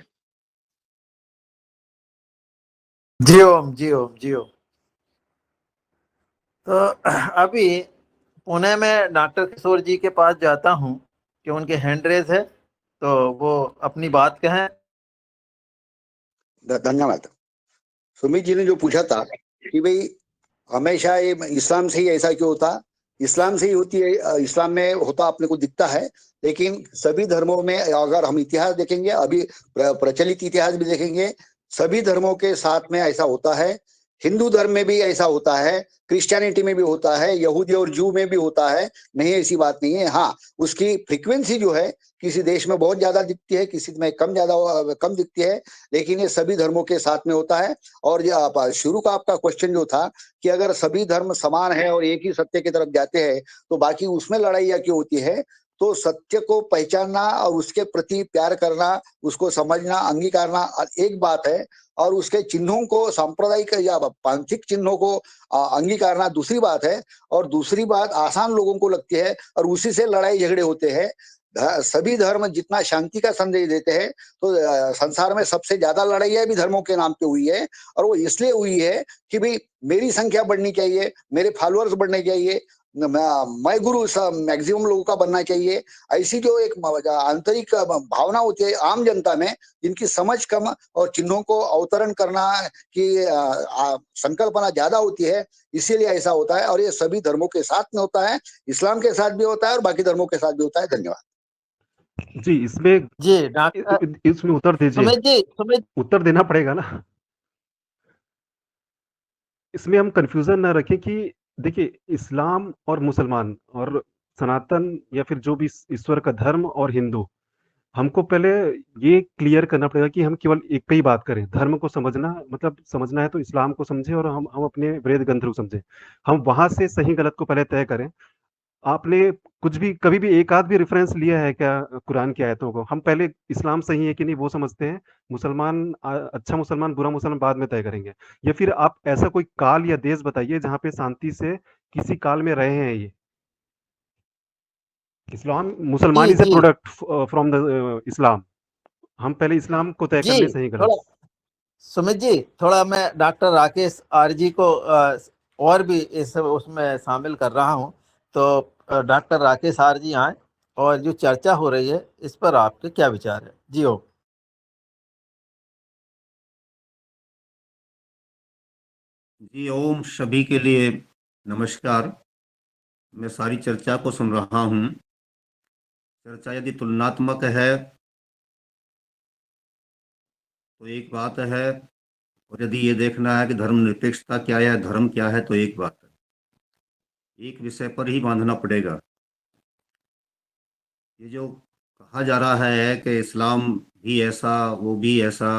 [SPEAKER 6] जी ओम, जी ओम, जी ओम। तो अभी पुणे में डॉक्टर किशोर जी के पास जाता हूँ कि उनके हैंड रेज है, तो वो अपनी बात कहें।
[SPEAKER 2] धन्यवाद। सुमित जी ने जो पूछा था कि भाई हमेशा ये इस्लाम से ही ऐसा क्यों होता, इस्लाम से ही होती है, इस्लाम में होता अपने को दिखता है। लेकिन सभी धर्मों में अगर हम इतिहास देखेंगे, अभी प्रचलित इतिहास भी देखेंगे, सभी धर्मों के साथ में ऐसा होता है। हिंदू धर्म में भी ऐसा होता है, क्रिश्चियनिटी में भी होता है, यहूदी और जू में भी होता है। नहीं, ऐसी बात नहीं है। हाँ, उसकी फ्रीक्वेंसी जो है किसी देश में बहुत ज्यादा दिखती है, किसी में कम दिखती है, लेकिन ये सभी धर्मों के साथ में होता है। और शुरू का आपका क्वेश्चन जो था कि अगर सभी धर्म समान है और एक ही सत्य की तरफ जाते हैं तो बाकी उसमें लड़ाइयाँ क्यों होती है? तो सत्य को पहचानना और उसके प्रति प्यार करना, उसको समझना, अंगीकारना एक बात है, और उसके चिन्हों को, सांप्रदायिक या पांथिक चिन्हों को अंगीकारना दूसरी बात है। और दूसरी बात आसान लोगों को लगती है और उसी से लड़ाई झगड़े होते हैं। सभी धर्म जितना शांति का संदेश देते हैं, तो संसार में सबसे ज्यादा लड़ाइयाँ भी धर्मों के नाम पे हुई है। और वो इसलिए हुई है कि भाई मेरी संख्या बढ़नी चाहिए, मेरे फॉलोअर्स बढ़ने चाहिए, मैं गुरु मैक्सिमम लोगों का बनना चाहिए। ऐसी जो एक आंतरिक भावना होती है आम जनता में, जिनकी समझ कम और चिन्हों को अवतरण करना की संकल्पना ज्यादा होती है, इसीलिए ऐसा होता है। और ये सभी धर्मों के साथ में होता है, इस्लाम के साथ भी होता है और बाकी धर्मों के साथ भी होता है। धन्यवाद।
[SPEAKER 1] जी, इसमें
[SPEAKER 6] जी डॉक्टर
[SPEAKER 1] इसमें उत्तर दीजिए।
[SPEAKER 6] सुमित जी, सुमित
[SPEAKER 1] उत्तर देना पड़ेगा ना। इसमें हम कंफ्यूजन ना रखें कि देखिए, इस्लाम और मुसलमान और सनातन या फिर जो भी ईश्वर का धर्म और हिंदू, हमको पहले ये क्लियर करना पड़ेगा कि हम केवल एक पे ही बात करें। धर्म को समझना मतलब समझना है तो इस्लाम को समझें और हम अपने वेद ग्रंथ को समझें। हम वहां से सही गलत को पहले तय करें। आपने कुछ भी कभी भी एक आध भी रेफरेंस लिया है क्या कुरान की आयतों को? हम पहले इस्लाम सही है कि नहीं वो समझते हैं, मुसलमान अच्छा मुसलमान बुरा मुसलमान बाद में तय करेंगे। या फिर आप ऐसा कोई काल या देश बताइए जहाँ पे शांति से किसी काल में रहे हैं ये। इस्लाम, मुसलमान
[SPEAKER 6] G
[SPEAKER 1] is a
[SPEAKER 6] G
[SPEAKER 1] product from the Islam. हम पहले इस्लाम को तय कर
[SPEAKER 6] जी
[SPEAKER 1] लें सही
[SPEAKER 6] थोड़ा
[SPEAKER 1] गलत।
[SPEAKER 6] सुमित जी, थोड़ा मैं डॉक्टर राकेश आर जी को और भी इस उसमें शामिल कर रहा हूँ। तो डॉक्टर राकेश आर जी आए, और जो चर्चा हो रही है इस पर आपके क्या विचार है? जी ओम।
[SPEAKER 7] जी ओम, सभी के लिए नमस्कार। मैं सारी चर्चा को सुन रहा हूँ। चर्चा यदि तुलनात्मक है तो एक बात है, और यदि ये देखना है कि धर्मनिरपेक्षता क्या है, धर्म क्या है, तो एक बात है। एक विषय पर ही बांधना पड़ेगा। ये जो कहा जा रहा है कि इस्लाम भी ऐसा, वो भी ऐसा,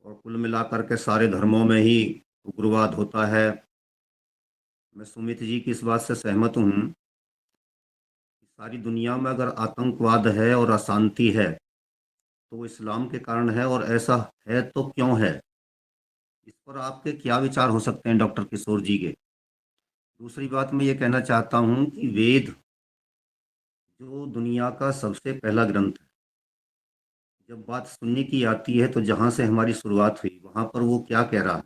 [SPEAKER 7] और कुल मिलाकर के सारे धर्मों में ही उग्रवाद होता है, मैं सुमित जी की इस बात से सहमत हूँ। सारी दुनिया में अगर आतंकवाद है और अशांति है तो वो इस्लाम के कारण है, और ऐसा है तो क्यों है? इस पर आपके क्या विचार हो सकते हैं डॉक्टर किशोर जी के? दूसरी बात मैं ये कहना चाहता हूँ कि वेद जो दुनिया का सबसे पहला ग्रंथ है, जब बात सुनने की आती है तो जहाँ से हमारी शुरुआत हुई वहाँ पर वो क्या कह रहा है?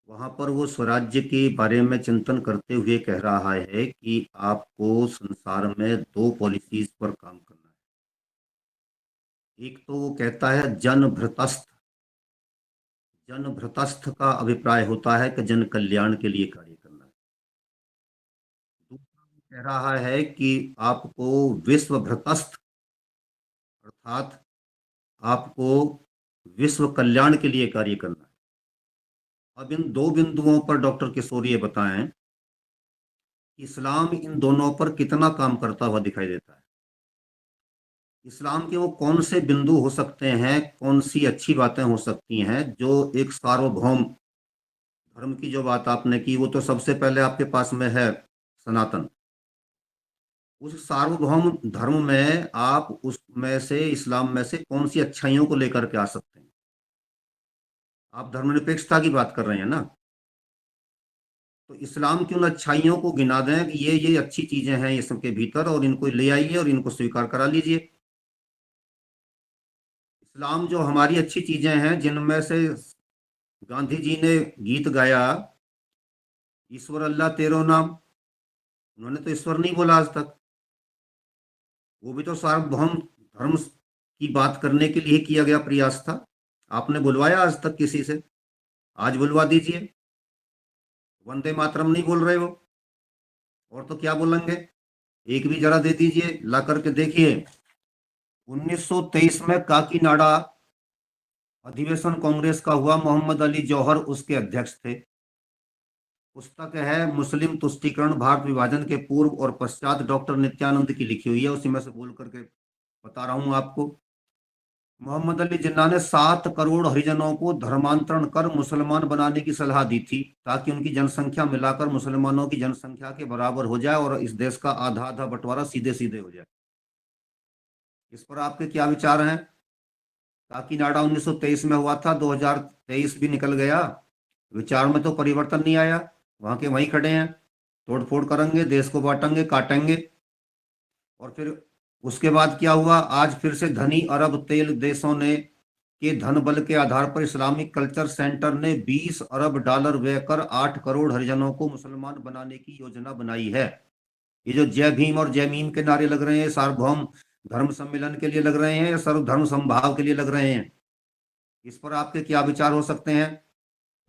[SPEAKER 7] वहाँ पर वो स्वराज्य के बारे में चिंतन करते हुए कह रहा है कि आपको संसार में दो पॉलिसीज पर काम करना है। एक तो वो कहता है जन भ्रतस्थ का अभिप्राय होता है कि जन कल्याण के लिए कार्य करना है। दूसरा वो कह रहा है कि आपको विश्व भ्रतस्थ, अर्थात आपको विश्व कल्याण के लिए कार्य करना है। अब इन दो बिंदुओं पर डॉक्टर किशोर ये बताएं कि इस्लाम इन दोनों पर कितना काम करता हुआ दिखाई देता है। इस्लाम के वो कौन से बिंदु हो सकते हैं, कौन सी अच्छी बातें हो सकती हैं जो एक सार्वभौम धर्म की जो बात आपने की, वो तो सबसे पहले आपके पास में है सनातन। उस सार्वभौम धर्म में आप उसमें से, इस्लाम में से कौन सी अच्छाइयों को लेकर के आ सकते हैं? आप धर्मनिरपेक्षता की बात कर रहे हैं ना, तो इस्लाम की उन अच्छाइयों को गिना दें कि ये अच्छी चीजें हैं इसके भीतर, और इनको ले आइए और इनको स्वीकार करा लीजिए। इस्लाम जो हमारी अच्छी चीजें हैं, जिनमें से गांधी जी ने गीत गाया, ईश्वर अल्लाह तेरो नाम, उन्होंने तो ईश्वर नहीं बोला आज तक। वो भी तो सार्वभौम धर्म की बात करने के लिए किया गया प्रयास था। आपने बुलवाया आज तक किसी से? आज बुलवा दीजिए। वंदे मातरम नहीं बोल रहे हो, और तो क्या बोलेंगे? एक भी जरा दे दीजिए, ला करके देखिए। 1923 में काकीनाडा अधिवेशन कांग्रेस का हुआ, मोहम्मद अली जौहर उसके अध्यक्ष थे। पुस्तक है मुस्लिम तुष्टीकरण भारत विभाजन के पूर्व और पश्चात, डॉक्टर नित्यानंद की लिखी हुई है, उसी में से बोल करके बता रहा हूं आपको। मोहम्मद अली जिन्ना ने 7 करोड़ हरिजनों को धर्मांतरण कर मुसलमान बनाने की सलाह दी थी, ताकि उनकी जनसंख्या मिलाकर मुसलमानों की जनसंख्या के बराबर हो जाए और इस देश का आधा आधा बंटवारा सीधे सीधे हो जाए। इस पर आपके क्या विचार हैं? काकीनाडा 1923 में हुआ था, 2023 भी निकल गया, विचार में तो परिवर्तन नहीं आया। वहां के वहीं खड़े हैं, तोड़फोड़ करेंगे, देश को बांटेंगे, काटेंगे। और फिर उसके बाद क्या हुआ? आज फिर से धनी अरब तेल देशों ने के धन बल के आधार पर इस्लामिक कल्चर सेंटर ने 20 अरब डॉलर व्यय कर 8 करोड़ हरिजनों को मुसलमान बनाने की योजना बनाई है। ये जो जय भीम और जय मीम के नारे लग रहे हैं, सार्वभौम धर्म सम्मेलन के लिए लग रहे हैं या सर्वधर्म समभाव के लिए लग रहे हैं? इस पर आपके क्या विचार हो सकते हैं?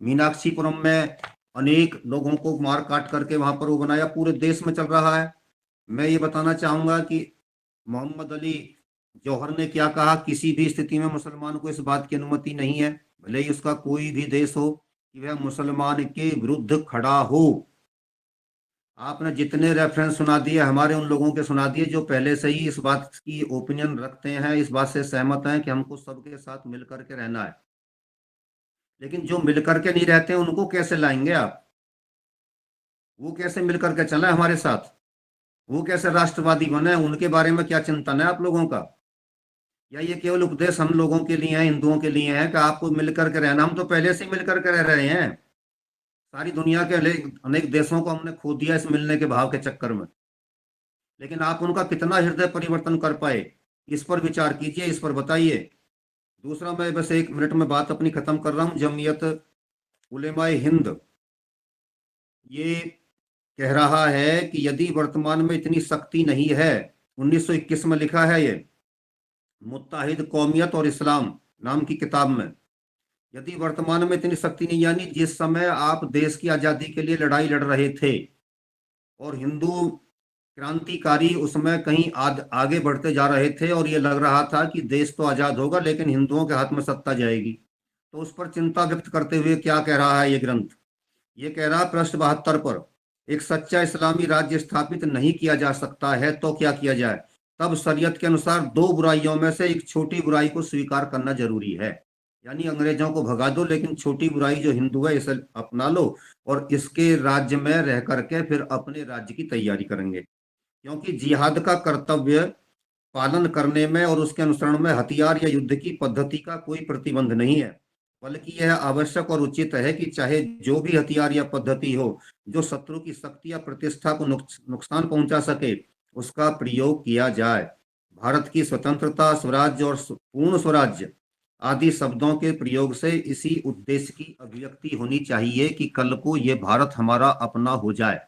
[SPEAKER 7] मीनाक्षीपुरम में अनेक लोगों को मार काट करके वहां पर वो बनाया, पूरे देश में चल रहा है। मैं ये बताना चाहूंगा कि मोहम्मद अली जौहर ने क्या कहा, किसी भी स्थिति में मुसलमान को इस बात की अनुमति नहीं है, भले ही उसका कोई भी देश हो, कि वह मुसलमान के विरुद्ध खड़ा हो। आपने जितने रेफरेंस सुना दिए, हमारे उन लोगों के सुना दिए जो पहले से ही इस बात की ओपिनियन रखते हैं, इस बात से सहमत हैं कि हमको सबके साथ मिलकर के रहना है। लेकिन जो मिलकर के नहीं रहते हैं, उनको कैसे लाएंगे आप? वो कैसे मिलकर के चले हमारे साथ? वो कैसे राष्ट्रवादी बने? उनके बारे में क्या चिंतन है आप लोगों का? या ये केवल उपदेश हम लोगों के लिए है, हिंदुओं के लिए है कि आपको मिलकर के रहना? हम तो पहले से ही मिलकर के रह रहे हैं। सारी दुनिया के अनेक देशों को हमने खो दिया इस मिलने के भाव के चक्कर में। लेकिन आप उनका कितना हृदय परिवर्तन कर पाए, इस पर विचार कीजिए, इस पर बताइए। दूसरा, मैं बस 1 मिनट में बात अपनी खत्म कर रहा हूं। जमीयत उलेमाए हिंद ये कह रहा है कि यदि वर्तमान में इतनी सख्ती नहीं है, 1921 में लिखा है ये, मुत्ताहिद कौमियत और इस्लाम नाम की किताब में, यदि वर्तमान में इतनी सख्ती नहीं, यानी जिस समय आप देश की आजादी के लिए लड़ाई लड़ रहे थे और हिंदू क्रांतिकारी उसमें कहीं आगे बढ़ते जा रहे थे और ये लग रहा था कि देश तो आजाद होगा लेकिन हिंदुओं के हाथ में सत्ता जाएगी, तो उस पर चिंता व्यक्त करते हुए क्या कह रहा है ये ग्रंथ? ये कह रहा है पृष्ठ 72 पर, एक सच्चा इस्लामी राज्य स्थापित नहीं किया जा सकता है तो क्या किया जाए? तब शरीयत के अनुसार 2 बुराइयों में से एक छोटी बुराई को स्वीकार करना जरूरी है। यानी अंग्रेजों को भगा दो, लेकिन छोटी बुराई जो हिंदू है इसे अपना लो और इसके राज्य में रह करके फिर अपने राज्य की तैयारी करेंगे। क्योंकि जिहाद का कर्तव्य पालन करने में और उसके अनुसरण में हथियार या युद्ध की पद्धति का कोई प्रतिबंध नहीं है, बल्कि यह आवश्यक और उचित है कि चाहे जो भी हथियार या पद्धति हो जो शत्रु की शक्ति या प्रतिष्ठा को नुकसान पहुंचा सके, उसका प्रयोग किया जाए। भारत की स्वतंत्रता, स्वराज्य और पूर्ण स्वराज्य आदि शब्दों के प्रयोग से इसी उद्देश्य की अभिव्यक्ति होनी चाहिए कि कल को ये भारत हमारा अपना हो जाए।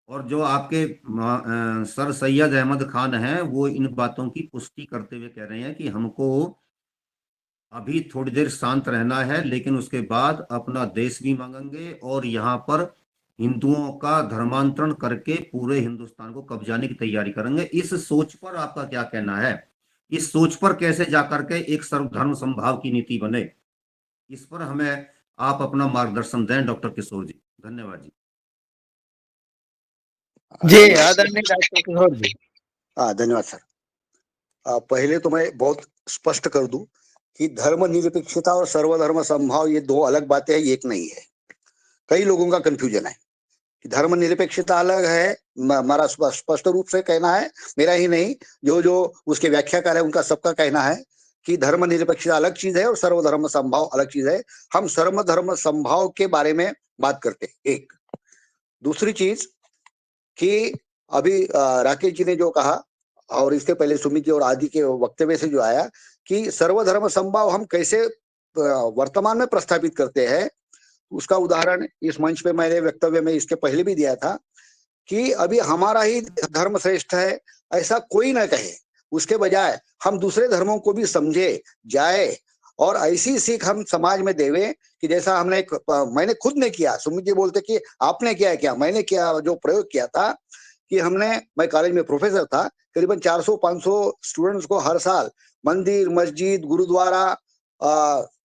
[SPEAKER 7] और जो आपके सर सैयद अहमद खान हैं, वो इन बातों की पुष्टि करते हुए कह रहे हैं कि हमको अभी थोड़ी देर शांत रहना है, लेकिन उसके बाद अपना देश भी मांगेंगे और यहाँ पर हिंदुओं का धर्मांतरण करके पूरे हिंदुस्तान को कब्जाने की तैयारी करेंगे। इस सोच पर आपका क्या कहना है? इस सोच पर कैसे जाकर के एक सर्वधर्म समभाव की नीति बने, इस पर हमें आप अपना मार्गदर्शन दें डॉक्टर किशोर जी। धन्यवाद जी।
[SPEAKER 6] जी आदरणीय डॉक्टर किशोर जी।
[SPEAKER 2] हाँ, धन्यवाद सर। पहले तो मैं बहुत स्पष्ट कर दूं कि धर्मनिरपेक्षता और सर्वधर्म समभाव ये दो अलग बातें हैं, एक नहीं है। कई लोगों का कंफ्यूजन है कि धर्मनिरपेक्षता अलग है, हमारा स्पष्ट रूप से कहना है, मेरा ही नहीं, जो जो उसके व्याख्याकार है उनका सबका कहना है कि धर्मनिरपेक्षता अलग चीज है और सर्वधर्म समभाव अलग चीज है। हम सर्वधर्म समभाव के बारे में बात करते हैं। एक दूसरी चीज कि अभी राकेश जी ने जो कहा और इससे पहले सुमित जी और आदि के वक्तव्य से जो आया कि सर्वधर्म समभाव हम कैसे वर्तमान में प्रस्थापित करते हैं, उसका उदाहरण इस मंच पे मैंने वक्तव्य में इसके पहले भी दिया था कि अभी हमारा ही धर्म श्रेष्ठ है ऐसा कोई ना कहे, उसके बजाय हम दूसरे धर्मों को भी समझे जाए और ऐसी सीख हम समाज में देवे कि जैसा मैंने खुद ने किया। सुमित जी बोलते कि आपने क्या, मैंने किया जो प्रयोग किया था कि मैं कॉलेज में प्रोफेसर था, करीबन 400-500 स्टूडेंट्स को हर साल मंदिर, मस्जिद, गुरुद्वारा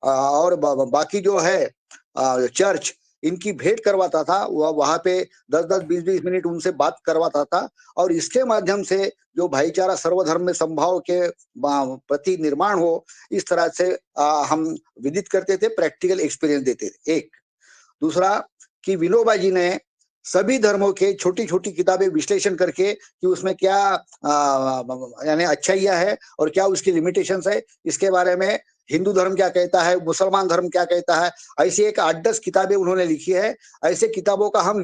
[SPEAKER 2] और बाकी जो है चर्च, इनकी भेंट करवाता था। वहां पे 10-10, 20-20 मिनट उनसे बात करवाता था और इसके माध्यम से जो भाईचारा सर्वधर्म में समभाव के प्रति निर्माण हो, इस तरह से हम विदित करते थे, प्रैक्टिकल एक्सपीरियंस देते थे। एक दूसरा कि विनोबा जी ने सभी धर्मों के छोटी छोटी किताबें विश्लेषण करके कि उसमें क्या यानी अच्छाइयाँ है और क्या उसकी लिमिटेशंस है, इसके बारे में हिंदू धर्म क्या कहता है, मुसलमान धर्म क्या कहता है, ऐसी एक 8-10 किताबें उन्होंने लिखी है। ऐसे किताबों का हम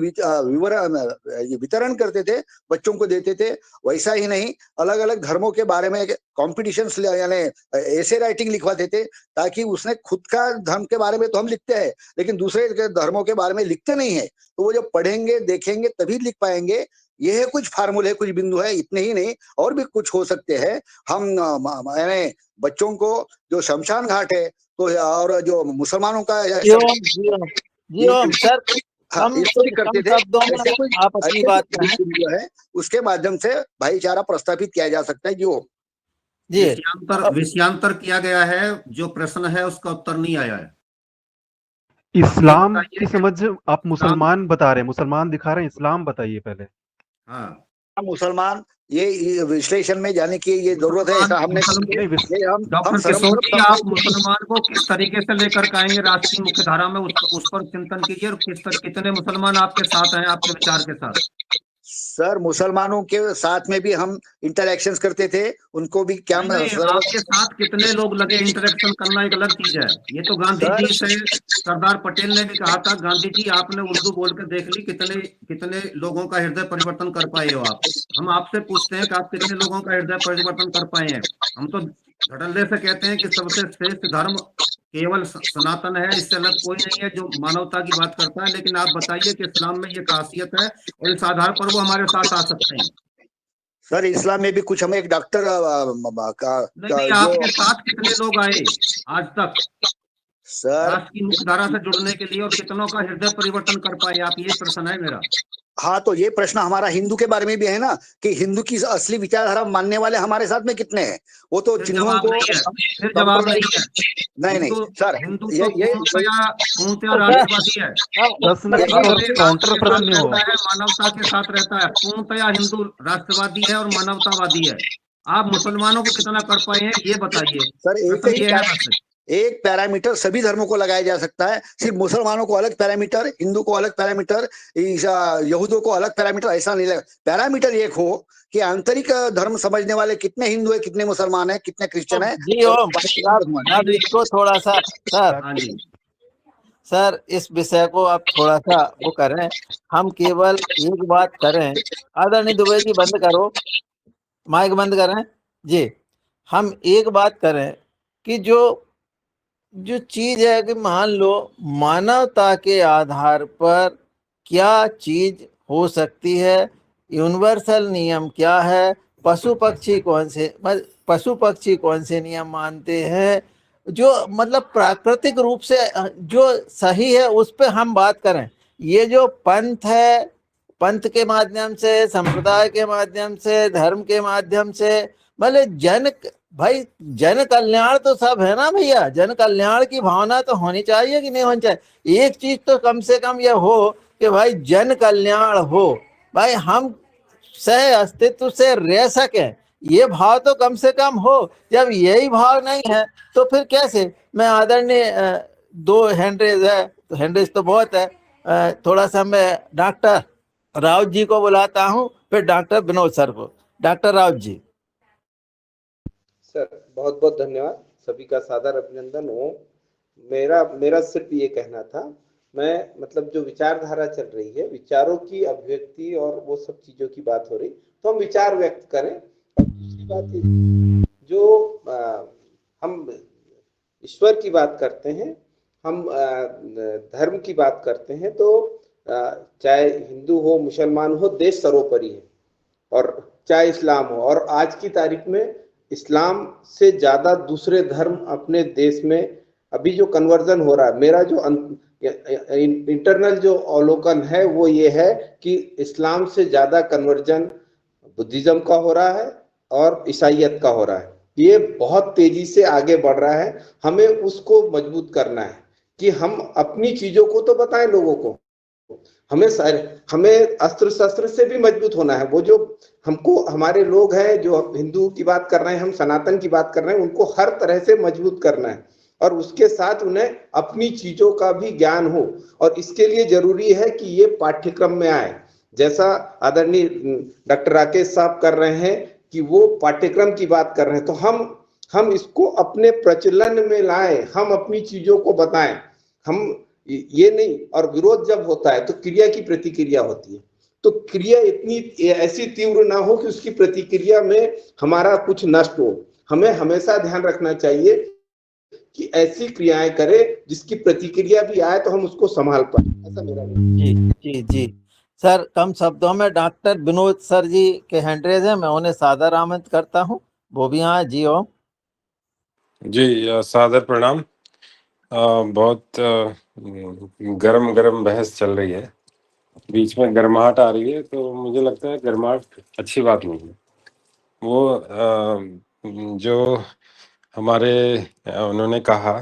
[SPEAKER 2] वितरण करते थे, बच्चों को देते थे। वैसा ही नहीं, अलग अलग धर्मों के बारे में कॉम्पिटिशन्स यानी ऐसे राइटिंग लिखवाते थे ताकि उसने खुद का धर्म के बारे में तो हम लिखते हैं लेकिन दूसरे धर्मों के बारे में लिखते नहीं है, तो वो जब पढ़ेंगे देखेंगे तभी लिख पाएंगे। ये है कुछ फार्मूले, कुछ बिंदु है, इतने ही नहीं और भी कुछ हो सकते हैं। हम यानी बच्चों को जो शमशान घाट है तो और जो मुसलमानों का
[SPEAKER 6] जी ओम सर,
[SPEAKER 2] हाँ,
[SPEAKER 6] हम
[SPEAKER 2] इसको भी
[SPEAKER 6] कुछ
[SPEAKER 2] करते
[SPEAKER 6] कम
[SPEAKER 2] थे।
[SPEAKER 6] शब्दों में
[SPEAKER 2] ऐसे कुछ
[SPEAKER 6] आप अपनी बात कहें।
[SPEAKER 2] जो है उसके माध्यम से भाईचारा प्रस्थापित किया जा सकता है। जो
[SPEAKER 6] जी
[SPEAKER 7] विषयांतर किया गया है, जो प्रश्न है उसका उत्तर नहीं आया है।
[SPEAKER 1] इस्लाम की समझ आप मुसलमान बता रहे हैं, मुसलमान दिखा रहे हैं, इस्लाम बताइए पहले।
[SPEAKER 2] हाँ, मुसलमान ये विश्लेषण में जाने की ये जरूरत है, ऐसा हमने
[SPEAKER 7] डॉक्टर किशोर जी, आप मुसलमान को किस तरीके से लेकर के आएंगे राष्ट्रीय मुख्य धारा में, उस पर चिंतन कीजिए और कितने मुसलमान आपके साथ हैं, आपके विचार के साथ।
[SPEAKER 2] सर, मुसलमानों के साथ में भी हम इंटरैक्शंस करते थे, उनको भी क्या
[SPEAKER 7] आपके साथ कितने लोग लगे इंटरेक्शन करना एक अलग चीज है। ये तो गांधी जी से सरदार पटेल ने भी कहा था, गांधी जी आपने उर्दू बोल के देख ली, कितने लोगों का हृदय परिवर्तन कर पाए हो आप। हम आपसे पूछते हैं कि आप कितने लोगों का हृदय परिवर्तन कर पाए हैं। हम तो धड़ल्ले से कहते हैं कि सबसे श्रेष्ठ धर्म केवल सनातन है, इससे अलग कोई नहीं है जो मानवता की बात करता है। लेकिन आप बताइए कि इस्लाम में ये खासियत है और इस आधार पर वो हमारे साथ आ सकते हैं।
[SPEAKER 2] सर, इस्लाम में भी कुछ हमें एक डॉक्टर
[SPEAKER 7] नहीं, आपके साथ कितने लोग आए आज तक
[SPEAKER 2] सर
[SPEAKER 7] राष्ट्रीय मुख्यधारा से जुड़ने के लिए और कितनों का हृदय परिवर्तन कर पाए आप, ये प्रश्न है मेरा।
[SPEAKER 2] हाँ, तो ये प्रश्न हमारा हिंदू के बारे में भी है ना कि हिंदू की असली विचारधारा मानने वाले हमारे साथ में कितने हैं। वो तो चिन्हों को
[SPEAKER 7] फिर जवाब नहीं है।
[SPEAKER 2] नहीं सर,
[SPEAKER 7] हिंदू
[SPEAKER 2] ये
[SPEAKER 7] पूर्णतया राष्ट्रवादी है।
[SPEAKER 1] काउंटर प्रश्न नहीं हुआ।
[SPEAKER 7] मानवता के साथ रहता है, पूर्णतया हिंदू राष्ट्रवादी है और मानवतावादी है। आप मुसलमानों को कितना कर पाए हैं ये बताइए।
[SPEAKER 2] सर, एक पैरामीटर सभी धर्मों को लगाया जा सकता है, सिर्फ मुसलमानों को अलग पैरामीटर, हिंदू को अलग पैरामीटर, यहूदियों को अलग पैरामीटर, ऐसा नहीं लगा। पैरामीटर एक हो कि आंतरिक धर्म समझने वाले कितने हिंदू है, कितने मुसलमान है, कितने क्रिश्चियन है।
[SPEAKER 6] जी ओम, अब इसको थोड़ा सा सर इस विषय को आप थोड़ा सा वो करें, हम केवल एक बात करें। आदरणीय दुबे जी बंद करो, माइक बंद करें जी। हम एक बात करें कि जो चीज है कि मान लो मानवता के आधार पर क्या चीज हो सकती है, यूनिवर्सल नियम क्या है, पशु पक्षी कौन से नियम मानते हैं, जो मतलब प्राकृतिक रूप से जो सही है उस पे हम बात करें। ये जो पंथ है, पंथ के माध्यम से, संप्रदाय के माध्यम से, धर्म के माध्यम से, भले भाई जन कल्याण तो सब है ना भैया, जन कल्याण की भावना तो होनी चाहिए कि नहीं होनी चाहिए। एक चीज तो कम से कम ये हो कि भाई जन कल्याण हो, भाई हम सह अस्तित्व से रह सके, ये भाव तो कम से कम हो। जब यही भाव नहीं है तो फिर कैसे। मैं आदरणीय दो हैंडरेज है, तो हैंडरेज तो बहुत है, थोड़ा सा मैं डॉक्टर राउत जी को बुलाता हूँ, फिर डॉक्टर विनोद सर को। डॉक्टर राउत जी।
[SPEAKER 3] सर बहुत बहुत धन्यवाद, सभी का सादर अभिनंदन हो। मेरा मेरा सिर्फ ये कहना था, मैं मतलब जो विचारधारा चल रही है, विचारों की अभिव्यक्ति और वो सब चीजों की बात हो रही, तो हम विचार व्यक्त करें। और दूसरी बात ये, जो हम ईश्वर की बात करते हैं, हम धर्म की बात करते हैं, तो चाहे हिंदू हो मुसलमान हो, देश सर्वोपरि है। और चाहे इस्लाम हो, और आज की तारीख में इस्लाम से ज्यादा दूसरे धर्म अपने देश में अभी जो कन्वर्जन हो रहा है, मेरा जो इंटरनल जो अवलोकन है वो ये है कि इस्लाम से ज्यादा कन्वर्जन बुद्धिज्म का हो रहा है और ईसाइयत का हो रहा है। ये बहुत तेजी से आगे बढ़ रहा है। हमें उसको मजबूत करना है कि हम अपनी चीजों को तो बताएं लोगों को। हमें हमें अस्त्र शस्त्र से भी मजबूत होना है। वो जो हमको हमारे लोग हैं जो हिंदू की बात कर रहे हैं, हम सनातन की बात कर रहे हैं, उनको हर तरह से मजबूत करना है और उसके साथ उन्हें अपनी चीजों का भी ज्ञान हो। और इसके लिए जरूरी है कि ये पाठ्यक्रम में आए, जैसा आदरणीय डॉक्टर राकेश साहब कर रहे हैं कि वो पाठ्यक्रम की बात कर रहे हैं, तो हम इसको अपने प्रचलन में लाएं, हम अपनी चीजों को बताएं। हम ये नहीं, और विरोध जब होता है तो क्रिया की प्रतिक्रिया होती है, तो क्रिया इतनी ऐसी तीव्र ना हो कि उसकी प्रतिक्रिया में हमारा कुछ नष्ट हो। हमें हमेशा ध्यान रखना चाहिए कि ऐसी क्रियाएं करें जिसकी प्रतिक्रिया भी आए तो हम उसको संभाल पाए। ऐसा मेरा
[SPEAKER 6] जी जी जी सर, कम शब्दों में डॉक्टर विनोद सर जी के हैंडरेज हैं, मैं उन्हें सादर आमंत्रित करता हूँ, वो भी यहाँ जी। ओम
[SPEAKER 8] जी, सादर प्रणाम। बहुत गरम गरम बहस चल रही है, बीच में गर्माहट आ रही है, तो मुझे लगता है गर्माहट अच्छी बात नहीं है। वो जो हमारे उन्होंने कहा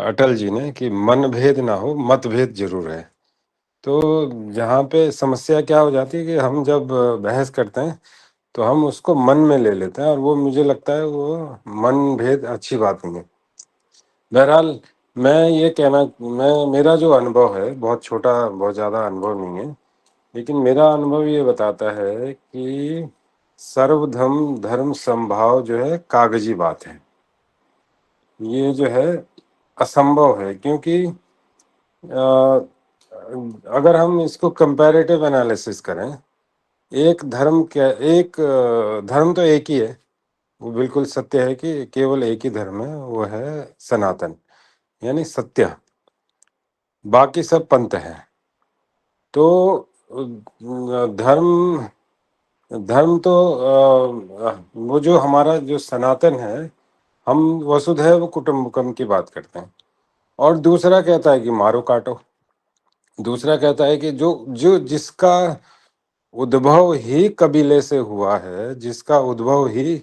[SPEAKER 8] अटल जी ने कि मन भेद ना हो, मतभेद जरूर है। तो जहाँ पे समस्या क्या हो जाती है कि हम जब बहस करते हैं तो हम उसको मन में ले लेते हैं, और वो मुझे लगता है वो मन भेद अच्छी बात नहीं है। बहरहाल मैं ये कहना, मेरा जो अनुभव है बहुत छोटा, बहुत ज़्यादा अनुभव नहीं है, लेकिन मेरा अनुभव ये बताता है कि सर्वधर्म धर्म समभाव जो है कागजी बात है, ये जो है असंभव है। क्योंकि अगर हम इसको कंपैरेटिव एनालिसिस करें, एक धर्म धर्म तो एक ही है, वो बिल्कुल सत्य है कि केवल एक ही धर्म है, वो है सनातन यानी सत्य, बाकी सब पंथ है। तो धर्म धर्म तो वो जो हमारा जो सनातन है, हम वसुधैव कुटुंबकम की बात करते हैं। और दूसरा कहता है कि मारो काटो, दूसरा कहता है कि जो जो जिसका उद्भव ही कबीले से हुआ है, जिसका उद्भव ही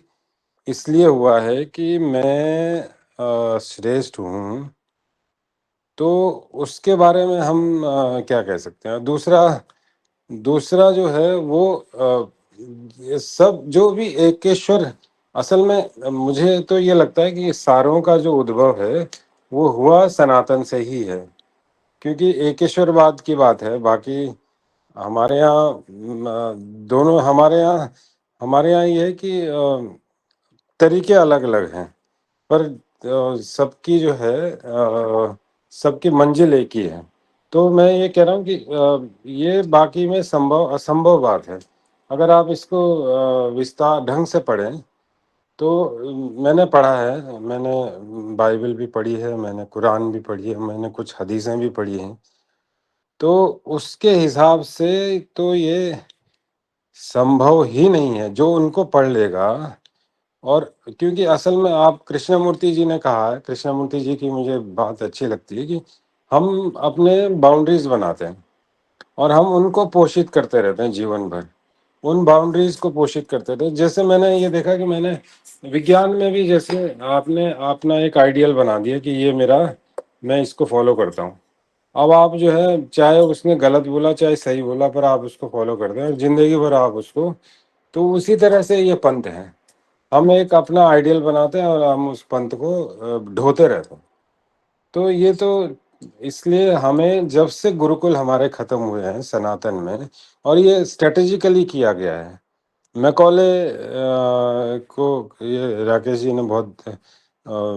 [SPEAKER 8] इसलिए हुआ है कि मैं श्रेष्ठ हूँ, तो उसके बारे में हम क्या कह सकते हैं। दूसरा जो है वो ये सब जो भी एकेश्वर, असल में मुझे तो ये लगता है कि सारों का जो उद्भव है वो हुआ सनातन से ही है, क्योंकि एकेश्वरवाद की बात है। बाकी हमारे यहाँ दोनों हमारे यहाँ ये है कि तरीके अलग अलग हैं, पर सबकी जो है सबकी मंजिल एक ही है। तो मैं ये कह रहा हूँ कि ये बाकी में संभव असंभव बात है। अगर आप इसको विस्तार ढंग से पढ़ें तो मैंने पढ़ा है, मैंने बाइबल भी पढ़ी है, मैंने कुरान भी पढ़ी है, मैंने कुछ हदीसें भी पढ़ी हैं, तो उसके हिसाब से तो ये संभव ही नहीं है जो उनको पढ़ लेगा। और क्योंकि असल में आप कृष्णमूर्ति जी ने कहा है, कृष्णमूर्ति जी की मुझे बात अच्छी लगती है कि हम अपने बाउंड्रीज बनाते हैं और हम उनको पोषित करते रहते हैं जीवन भर। उन बाउंड्रीज को पोषित करते थे। जैसे मैंने ये देखा कि मैंने विज्ञान में भी, जैसे आपने अपना एक आइडियल बना दिया कि ये मेरा, मैं इसको फॉलो करता हूँ। अब आप जो है, चाहे उसने गलत बोला चाहे सही बोला, पर आप उसको फॉलो करते हैं और जिंदगी भर आप उसको, तो उसी तरह से ये पंथ है। हम एक अपना आइडियल बनाते हैं और हम उस पंथ को ढोते रहते हैं। तो ये तो इसलिए हमें, जब से गुरुकुल हमारे खत्म हुए हैं सनातन में, और ये स्ट्रेटेजिकली किया गया है। मैकॉले को ये राकेश जी ने बहुत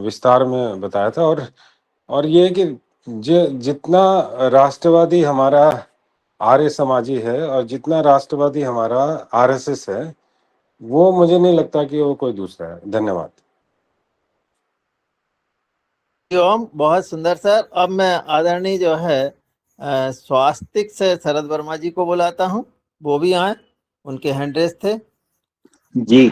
[SPEAKER 8] विस्तार में बताया था। और ये कि जितना राष्ट्रवादी हमारा आर्य समाजी है और जितना राष्ट्रवादी हमारा आरएसएस है, वो मुझे नहीं लगता कि वो कोई दूसरा है। धन्यवाद।
[SPEAKER 6] ओम, बहुत सुंदर सर। अब मैं आदरणीय जो है स्वास्तिक से शरद वर्मा जी को बुलाता हूँ, वो भी आए, उनके हैंड रेस थे।
[SPEAKER 9] जी,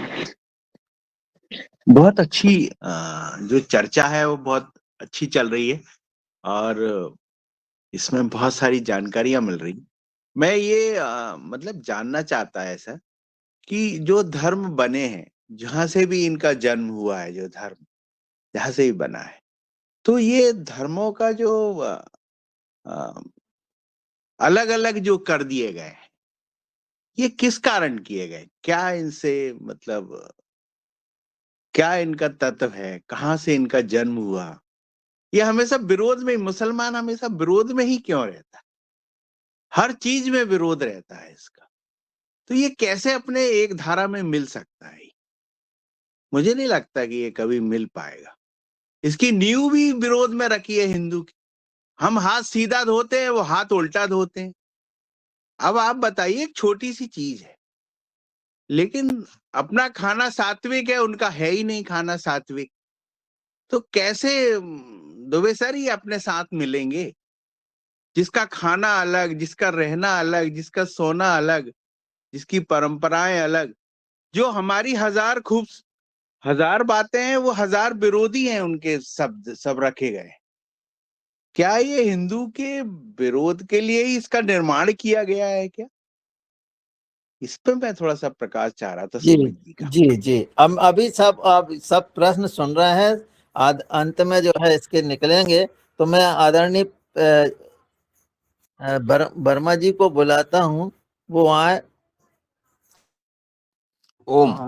[SPEAKER 9] बहुत अच्छी जो चर्चा है वो बहुत अच्छी चल रही है और इसमें बहुत सारी जानकारियां मिल रही। मैं ये मतलब जानना चाहता है सर कि जो धर्म बने हैं, जहां से भी इनका जन्म हुआ है, जो धर्म जहां से भी बना है, तो ये धर्मों का जो अलग अलग जो कर दिए गए हैं, ये किस कारण किए गए? क्या इनसे मतलब क्या इनका तत्व है? कहाँ से इनका जन्म हुआ? ये हमेशा विरोध में, मुसलमान हमेशा विरोध में ही क्यों रहता है? हर चीज में विरोध रहता है इसका। तो ये कैसे अपने एक धारा में मिल सकता है? मुझे नहीं लगता कि ये कभी मिल पाएगा। इसकी नींव भी विरोध में रखी है हिंदू की। हम हाथ सीधा धोते हैं, वो हाथ उल्टा धोते हैं। अब आप बताइए, एक छोटी सी चीज है, लेकिन अपना खाना सात्विक है, उनका है ही नहीं खाना सात्विक। तो कैसे दुबे सर ये अपने साथ मिलेंगे? जिसका खाना अलग, जिसका रहना अलग, जिसका सोना अलग, जिसकी परंपराएं अलग, जो हमारी हजार बातें हैं, वो हजार विरोधी हैं, उनके शब्द सब रखे गए। क्या ये हिंदू के विरोध के लिए ही इसका निर्माण किया गया है क्या? इस पे मैं थोड़ा सा प्रकाश चाह रहा था
[SPEAKER 6] जी
[SPEAKER 9] सुमित जी का।
[SPEAKER 6] जी जी। अभी सब प्रश्न सुन रहे हैं। अंत में जो है इसके निकलेंगे, तो मैं आदरणीय वर्मा जी को बुलाता हूँ, वो आए।
[SPEAKER 4] ओम,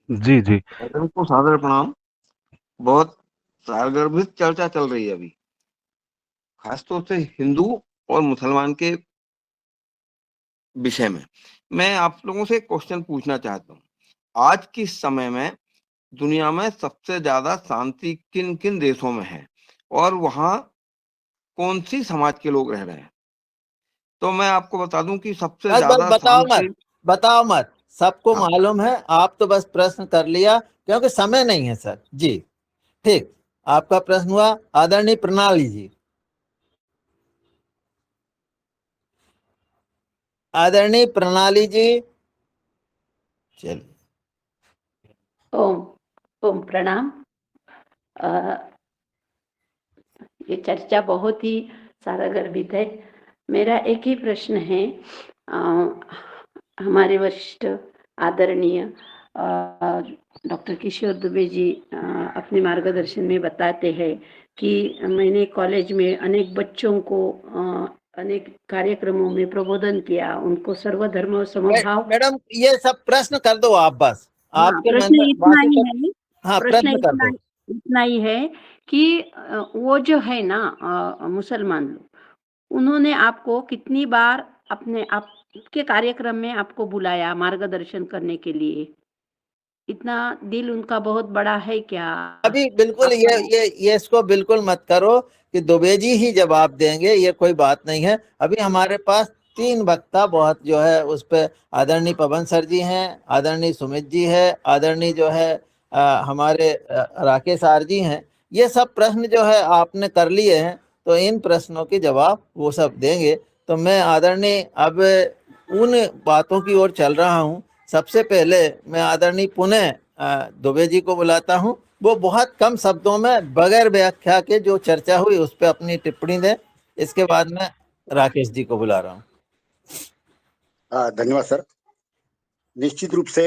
[SPEAKER 1] जी जी
[SPEAKER 4] सदन को सादर प्रणाम। बहुत सारगर्भित चर्चा चल रही है अभी, खासतौर से हिंदू और मुसलमान के विषय में। मैं आप लोगों से एक क्वेश्चन पूछना चाहता हूँ। आज के समय में दुनिया में सबसे ज्यादा शांति किन किन देशों में है और वहाँ कौन सी समाज के लोग रह रहे हैं? तो मैं आपको बता दूं कि सबसे
[SPEAKER 6] बस
[SPEAKER 4] ज्यादा शांति,
[SPEAKER 6] बताओ मत, सबको
[SPEAKER 4] हाँ,
[SPEAKER 6] मालूम है। आप तो बस प्रश्न कर लिया, क्योंकि समय नहीं है सर जी। ठीक, आपका प्रश्न हुआ। आदरणीय प्रणाली जी, आदरणीय प्रणाली जी, चलिए।
[SPEAKER 10] ओम ओम प्रणाम। ये चर्चा बहुत ही सारगर्भित है। मेरा एक ही प्रश्न है। हमारे वरिष्ठ आदरणीय डॉक्टर किशोर दुबे जी अपने मार्गदर्शन में बताते हैं कि मैंने कॉलेज में अनेक बच्चों को अनेक कार्यक्रमों में प्रबोधन किया, उनको सर्वधर्म समभाव।
[SPEAKER 6] मैडम, ये सब प्रश्न कर दो आप, बस
[SPEAKER 10] हाँ,
[SPEAKER 6] आपके मन
[SPEAKER 10] प्रश्न
[SPEAKER 6] में
[SPEAKER 10] इतना
[SPEAKER 6] बाकी
[SPEAKER 10] ही
[SPEAKER 6] सब।
[SPEAKER 10] है।
[SPEAKER 6] हाँ,
[SPEAKER 10] प्रश्न
[SPEAKER 6] प्रश्न कर दो।
[SPEAKER 10] इतना ही है कि वो जो है ना मुसलमान लोग, उन्होंने आपको कितनी बार अपने आपके कार्यक्रम में आपको बुलाया मार्गदर्शन करने के लिए? इतना दिल उनका बहुत बड़ा है क्या?
[SPEAKER 6] अभी बिल्कुल
[SPEAKER 10] आपका
[SPEAKER 6] ये इसको बिल्कुल मत करो कि दुबे जी ही जवाब देंगे, ये कोई बात नहीं है। अभी हमारे पास 3 वक्ता बहुत जो है उस पे, आदरणीय पवन सर जी हैं, आदरणीय सुमित जी है, आदरणीय जो है हमारे राकेश आर जी हैं। ये सब प्रश्न जो है आपने कर लिए हैं, तो इन प्रश्नों के जवाब वो सब देंगे। तो मैं आदरणीय अब उन बातों की ओर चल रहा हूँ। सबसे पहले मैं आदरणीय पुनः दुबे जी को बुलाता हूं। वो बहुत कम शब्दों में बगैर व्याख्या के जो चर्चा हुई उस पर अपनी टिप्पणी दें। इसके बाद मैं राकेश जी को बुला रहा हूं।
[SPEAKER 2] धन्यवाद सर। निश्चित रूप से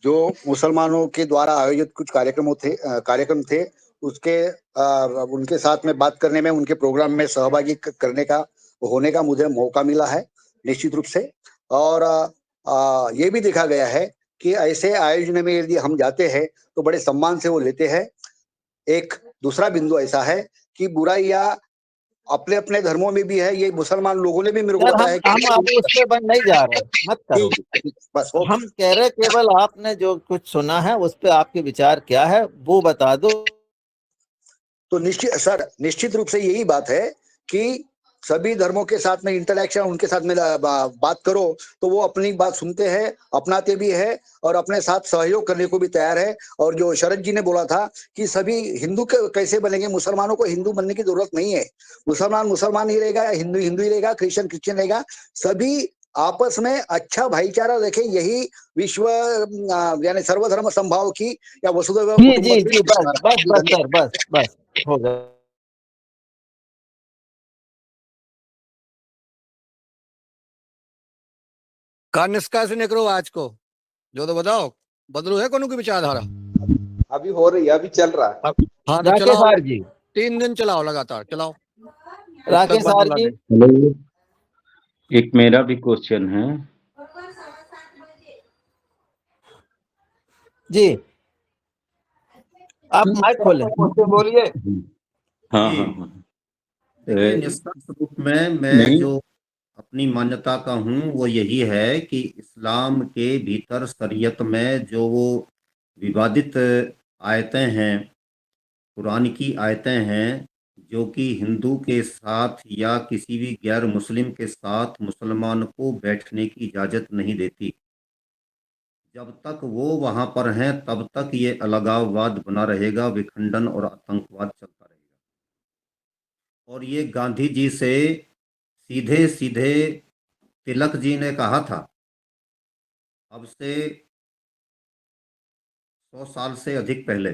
[SPEAKER 2] जो मुसलमानों के द्वारा आयोजित कुछ कार्यक्रम थे उसके उनके साथ में बात करने में, उनके प्रोग्राम में सहभागी करने का होने का मुझे मौका मिला है निश्चित रूप से। और ये भी देखा गया है कि ऐसे आयोजन में यदि हम जाते हैं तो बड़े सम्मान से वो लेते हैं। एक दूसरा बिंदु ऐसा है कि बुराइयां अपने अपने धर्मों में भी है, ये मुसलमान लोगों ने भी मेरे को
[SPEAKER 6] यार
[SPEAKER 2] बताया
[SPEAKER 6] हम अब उस पे बन नहीं जा रहे, मत करो।
[SPEAKER 2] बस वो
[SPEAKER 6] हम कह रहे केवल आपने जो कुछ सुना है उस पे आपके विचार क्या है वो बता दो।
[SPEAKER 2] तो निश्चित रूप से यही बात है कि सभी धर्मों के साथ में इंटरेक्शन, उनके साथ में बात करो तो वो अपनी बात सुनते हैं, अपनाते भी है और अपने साथ सहयोग करने को भी तैयार है। और जो शरद जी ने बोला था कि सभी हिंदू कैसे बनेंगे, मुसलमानों को हिंदू बनने की जरूरत नहीं है। मुसलमान ही रहेगा, हिंदू ही रहेगा, क्रिश्चियन रहेगा, सभी आपस में अच्छा भाईचारा रखे, यही विश्व यानी सर्वधर्म संभाव की या वसुधैव
[SPEAKER 6] जी जी जी, बस बस बस सर, बस हो गया।
[SPEAKER 11] का निष्कासन से निकलो आज को जो तो बताओ, बदलू है कोनो की विचारधारा?
[SPEAKER 3] अभी हो रही है, अभी चल रहा है।
[SPEAKER 11] हाँ तो
[SPEAKER 6] राकेश
[SPEAKER 11] चलाओ,
[SPEAKER 6] सर जी,
[SPEAKER 11] 3 दिन चलाओ, लगातार चलाओ।
[SPEAKER 6] राकेश सर जी।
[SPEAKER 12] हेलो, एक मेरा भी क्वेश्चन है।
[SPEAKER 6] जी आप माइक खोलें,
[SPEAKER 4] बोलिए।
[SPEAKER 12] हाँ
[SPEAKER 7] जी।
[SPEAKER 12] हाँ हाँ।
[SPEAKER 7] देखिए, निष्कर्ष रूप में मैं
[SPEAKER 12] नहीं,
[SPEAKER 7] जो अपनी मान्यता का हूँ वो यही है कि इस्लाम के भीतर शरीयत में जो वो विवादित आयतें हैं, कुरान की आयतें हैं, जो कि हिंदू के साथ या किसी भी गैर मुस्लिम के साथ मुसलमान को बैठने की इजाज़त नहीं देती, जब तक वो वहाँ पर हैं तब तक ये अलगाववाद बना रहेगा, विखंडन और आतंकवाद चलता रहेगा। और ये गांधी जी से सीधे सीधे तिलक जी ने कहा था, अब से 100 साल से अधिक पहले,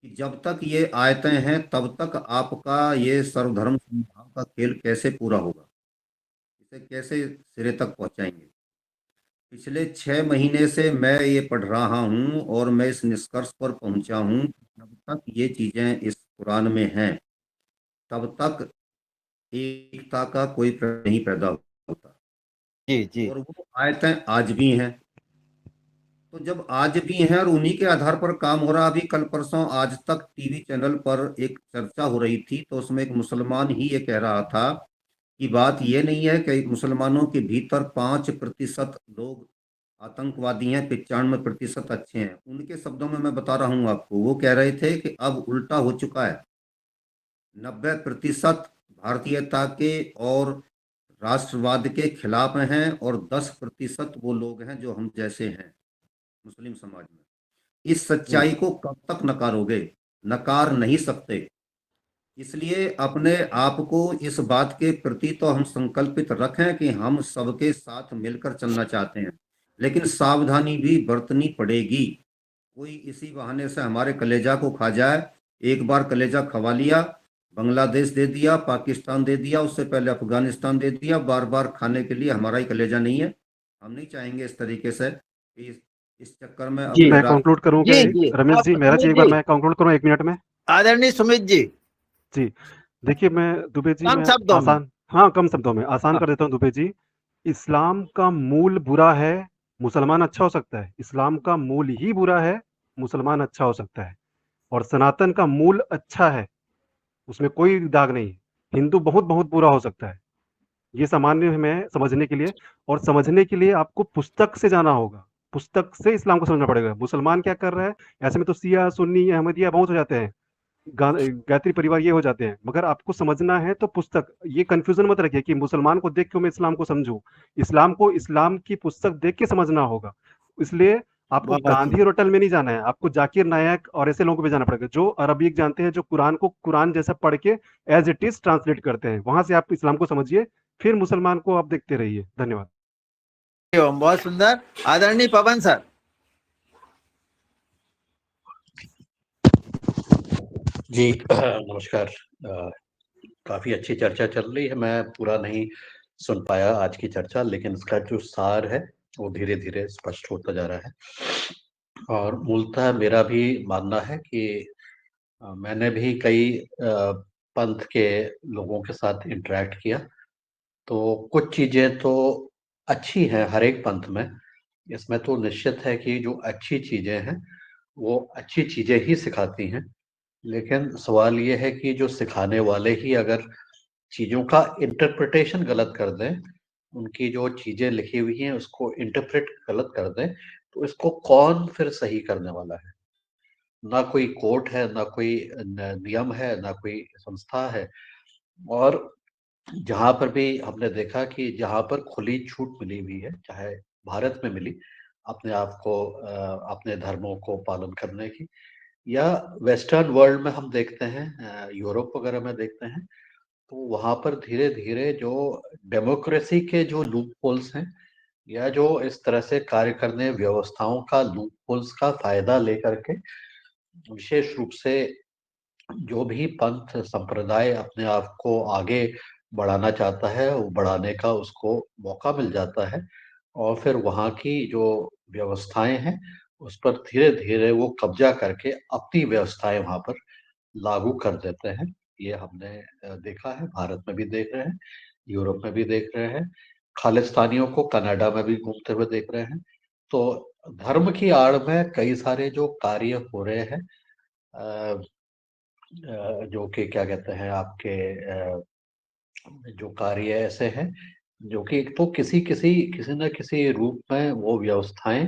[SPEAKER 7] कि जब तक ये आयतें हैं तब तक आपका ये सर्वधर्म समभाव का खेल कैसे पूरा होगा, इसे कैसे सिरे तक पहुंचाएंगे। पिछले 6 महीने से मैं ये पढ़ रहा हूँ और मैं इस निष्कर्ष पर पहुंचा हूँ कि जब तक ये चीजें इस कुरान में हैं तब तक एकता का कोई प्रश्न नहीं पैदा होता।
[SPEAKER 6] जी जी,
[SPEAKER 7] और वो आयतें आज भी हैं। तो जब आज भी हैं और उन्हीं के आधार पर काम हो रहा, अभी कल परसों आज तक टीवी चैनल पर एक चर्चा हो रही थी तो उसमें एक मुसलमान ही ये कह रहा था कि बात ये नहीं है कि मुसलमानों के भीतर 5% लोग आतंकवादी हैं, 95% अच्छे हैं। उनके शब्दों में मैं बता रहा हूं आपको, वो कह रहे थे कि अब उल्टा हो चुका है, 90% भारतीयता के और राष्ट्रवाद के खिलाफ हैं और 10% वो लोग हैं जो हम जैसे हैं मुस्लिम समाज में। इस सच्चाई को कब तक नकारोगे? नकार नहीं सकते। इसलिए अपने आप को इस बात के प्रति तो हम संकल्पित रखें कि हम सबके साथ मिलकर चलना चाहते हैं, लेकिन सावधानी भी बरतनी पड़ेगी। कोई इसी बहाने से हमारे कलेजा को खा जाए, एक बार कलेजा खवा लिया, बांग्लादेश दे दिया, पाकिस्तान दे दिया, उससे पहले अफगानिस्तान दे दिया, बार बार खाने के लिए हमारा ही कलेजा नहीं है। हम नहीं चाहेंगे इस तरीके से इस चक्कर में
[SPEAKER 6] जी
[SPEAKER 1] मैं कंक्लूड करूं
[SPEAKER 6] जी
[SPEAKER 1] कि
[SPEAKER 6] जी,
[SPEAKER 1] रमेश जी, मेरा जी, एक बार मैं कंक्लूड करूं 1 मिनट में।
[SPEAKER 6] आदरणीय सुमित जी,
[SPEAKER 1] जी, देखिए मैं दुबे जी,
[SPEAKER 6] कम
[SPEAKER 1] मैं
[SPEAKER 6] शब्दों में।
[SPEAKER 1] आसान, हाँ कम शब्दों में आसान
[SPEAKER 6] हाँ।
[SPEAKER 1] कर देता हूँ दुबे जी। इस्लाम का मूल बुरा है, मुसलमान अच्छा हो सकता है। इस्लाम का मूल ही बुरा है, मुसलमान अच्छा हो सकता है। और सनातन का मूल अच्छा है, उसमें कोई दाग नहीं। हिंदू बहुत बहुत बुरा हो सकता है। ये सामान्य में समझने के लिए, और समझने के लिए आपको पुस्तक से जाना होगा, पुस्तक से इस्लाम को समझना पड़ेगा। मुसलमान क्या कर रहा है, ऐसे में तो सिया, सुन्नी, अहमदिया बहुत हो जाते हैं, गायत्री परिवार ये हो जाते हैं। मगर आपको समझना है तो पुस्तक, ये कंफ्यूजन मत रखिए कि मुसलमान को देख के मैं इस्लाम को समझूं। इस्लाम को इस्लाम की पुस्तक देख के समझना होगा। इसलिए आपको गांधी और अटल में नहीं जाना है, आपको जाकिर नायक और ऐसे लोगों पे जाना पड़ेगा जो अरबिक जानते हैं, जो कुरान को कुरान जैसा पढ़ के एज इट इज ट्रांसलेट करते हैं। वहां से आप इस्लाम को समझिए, फिर मुसलमान को आप देखते रहिए। धन्यवाद।
[SPEAKER 6] बहुत सुंदर। आदरणीय पवन सर।
[SPEAKER 13] जी नमस्कार। काफी अच्छी चर्चा चल रही है, मैं पूरा नहीं सुन पाया आज की चर्चा, लेकिन इसका जो सार है वो धीरे धीरे स्पष्ट होता जा रहा है। और मूलतः मेरा भी मानना है कि मैंने भी कई पंथ के लोगों के साथ इंटरेक्ट किया, तो कुछ चीजें तो अच्छी हैं हर एक पंथ में। इसमें तो निश्चित है कि जो अच्छी चीजें हैं वो अच्छी चीजें ही सिखाती हैं, लेकिन सवाल ये है कि जो सिखाने वाले ही अगर चीजों का इंटरप्रिटेशन गलत कर दें, उनकी जो चीजें लिखी हुई हैं उसको इंटरप्रेट गलत कर दें, तो इसको कौन फिर सही करने वाला है? ना कोई कोर्ट है, ना कोई नियम है, ना कोई संस्था है। और जहाँ पर भी हमने देखा कि जहाँ पर खुली छूट मिली हुई है, चाहे भारत में मिली अपने आप को अपने धर्मों को पालन करने की, या वेस्टर्न वर्ल्ड में हम देखते हैं, यूरोप वगैरह में देखते हैं, तो वहाँ पर धीरे-धीरे जो डेमोक्रेसी के जो लूप होल्स हैं, या जो इस तरह से कार्य करने व्यवस्थाओं का लूप होल्स का फायदा लेकर के विशेष रूप से जो भी पंथ संप्रदाय अपने आप को आगे बढ़ाना चाहता है, वो बढ़ाने का उसको मौका मिल जाता है, और फिर वहाँ की जो व्यवस्थाएं हैं उस पर धीरे धीरे वो कब्जा करके अपनी व्यवस्थाएं वहाँ पर लागू कर देते हैं। ये हमने देखा है, भारत में भी देख रहे हैं, यूरोप में भी देख रहे हैं, खालिस्तानियों को कनाडा में भी घूमते हुए देख रहे हैं। तो धर्म की आड़ में कई सारे जो कार्य हो रहे हैं, जो कि क्या कहते हैं आपके जो कार्य ऐसे हैं जो कि एक तो किसी न किसी रूप में वो व्यवस्थाएं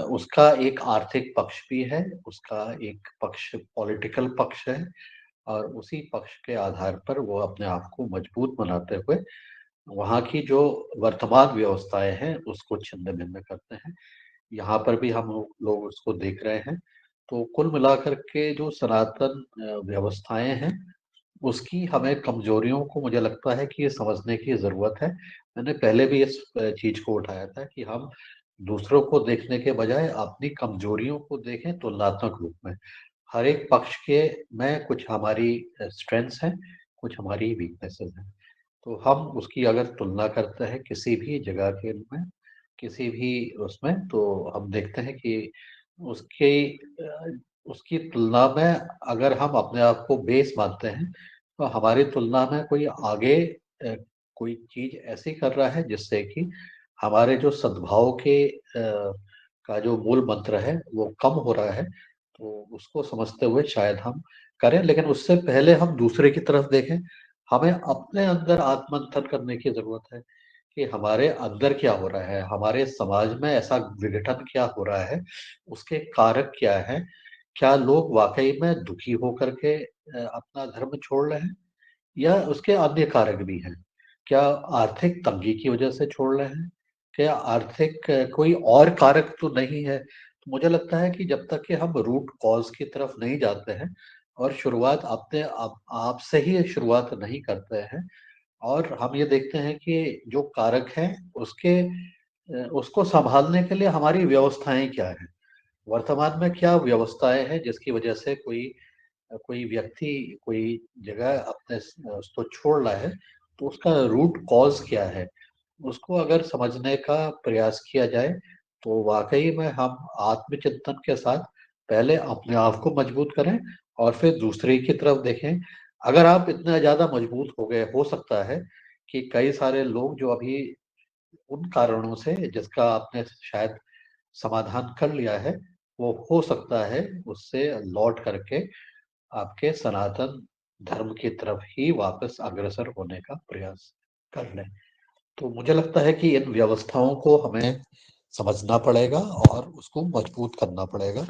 [SPEAKER 13] उसका एक आर्थिक पक्ष भी है, उसका एक पक्ष पॉलिटिकल पक्ष है, और उसी पक्ष के आधार पर वो अपने आप को मजबूत बनाते हुए वहाँ की जो वर्तमान व्यवस्थाएं हैं उसको छिन्न-भिन्न करते हैं। यहाँ पर भी हम लोग उसको देख रहे हैं। तो कुल मिलाकर के जो सनातन व्यवस्थाएं हैं उसकी हमें कमजोरियों को मुझे लगता है कि ये समझने की ज़रूरत है। मैंने पहले भी इस चीज़ को उठाया था कि हम दूसरों को देखने के बजाय अपनी कमजोरियों को देखें तुलनात्मक रूप में। हर एक पक्ष के में कुछ हमारी स्ट्रेंथ्स हैं, कुछ हमारी वीकनेसेस हैं। तो हम उसकी अगर तुलना करते हैं किसी भी जगह के में, किसी भी उसमें, तो हम देखते हैं कि उसकी उसकी तुलना में अगर हम अपने आप को बेस मानते हैं, तो हमारी तुलना में कोई आगे कोई चीज़ ऐसी कर रहा है जिससे कि हमारे जो सद्भाव के का जो मूल मंत्र है वो कम हो रहा है, तो उसको समझते हुए शायद हम करें। लेकिन उससे पहले हम दूसरे की तरफ देखें। हमें अपने अंदर आत्ममंथन करने की ज़रूरत है कि हमारे अंदर क्या हो रहा है, हमारे समाज में ऐसा विघटन क्या हो रहा है, उसके कारक क्या हैं? क्या लोग वाक़ई में दुखी होकर के अपना धर्म छोड़ रहे हैं, या उसके अन्य कारक भी हैं? क्या आर्थिक तंगी की वजह से छोड़ रहे हैं? क्या आर्थिक कोई और कारक तो नहीं है? तो मुझे लगता है कि जब तक कि हम रूट कॉज़ की तरफ नहीं जाते हैं और शुरुआत अपने आप से ही शुरुआत नहीं करते हैं, और हम ये देखते हैं कि जो कारक हैं उसको सँभालने के लिए हमारी व्यवस्थाएँ क्या हैं? वर्तमान में क्या व्यवस्थाएँ हैं जिसकी वजह से कोई व्यक्ति कोई जगह अपने उसको छोड़ रहा है, तो उसका रूट कॉज़ क्या है? उसको अगर समझने का प्रयास किया जाए, तो वाक़ई में हम आत्मचिंतन के साथ पहले अपने आप को मजबूत करें और फिर दूसरे की तरफ देखें। अगर आप इतने ज़्यादा मजबूत हो गए, हो सकता है कि कई सारे लोग जो अभी उन कारणों से जिसका आपने शायद समाधान कर लिया है, वो हो सकता है उससे लौट करके आपके सनातन धर्म की तरफ ही वापस अग्रसर होने का प्रयास कर लें। तो मुझे लगता है कि इन व्यवस्थाओं को हमें समझना पड़ेगा और उसको मजबूत करना पड़ेगा।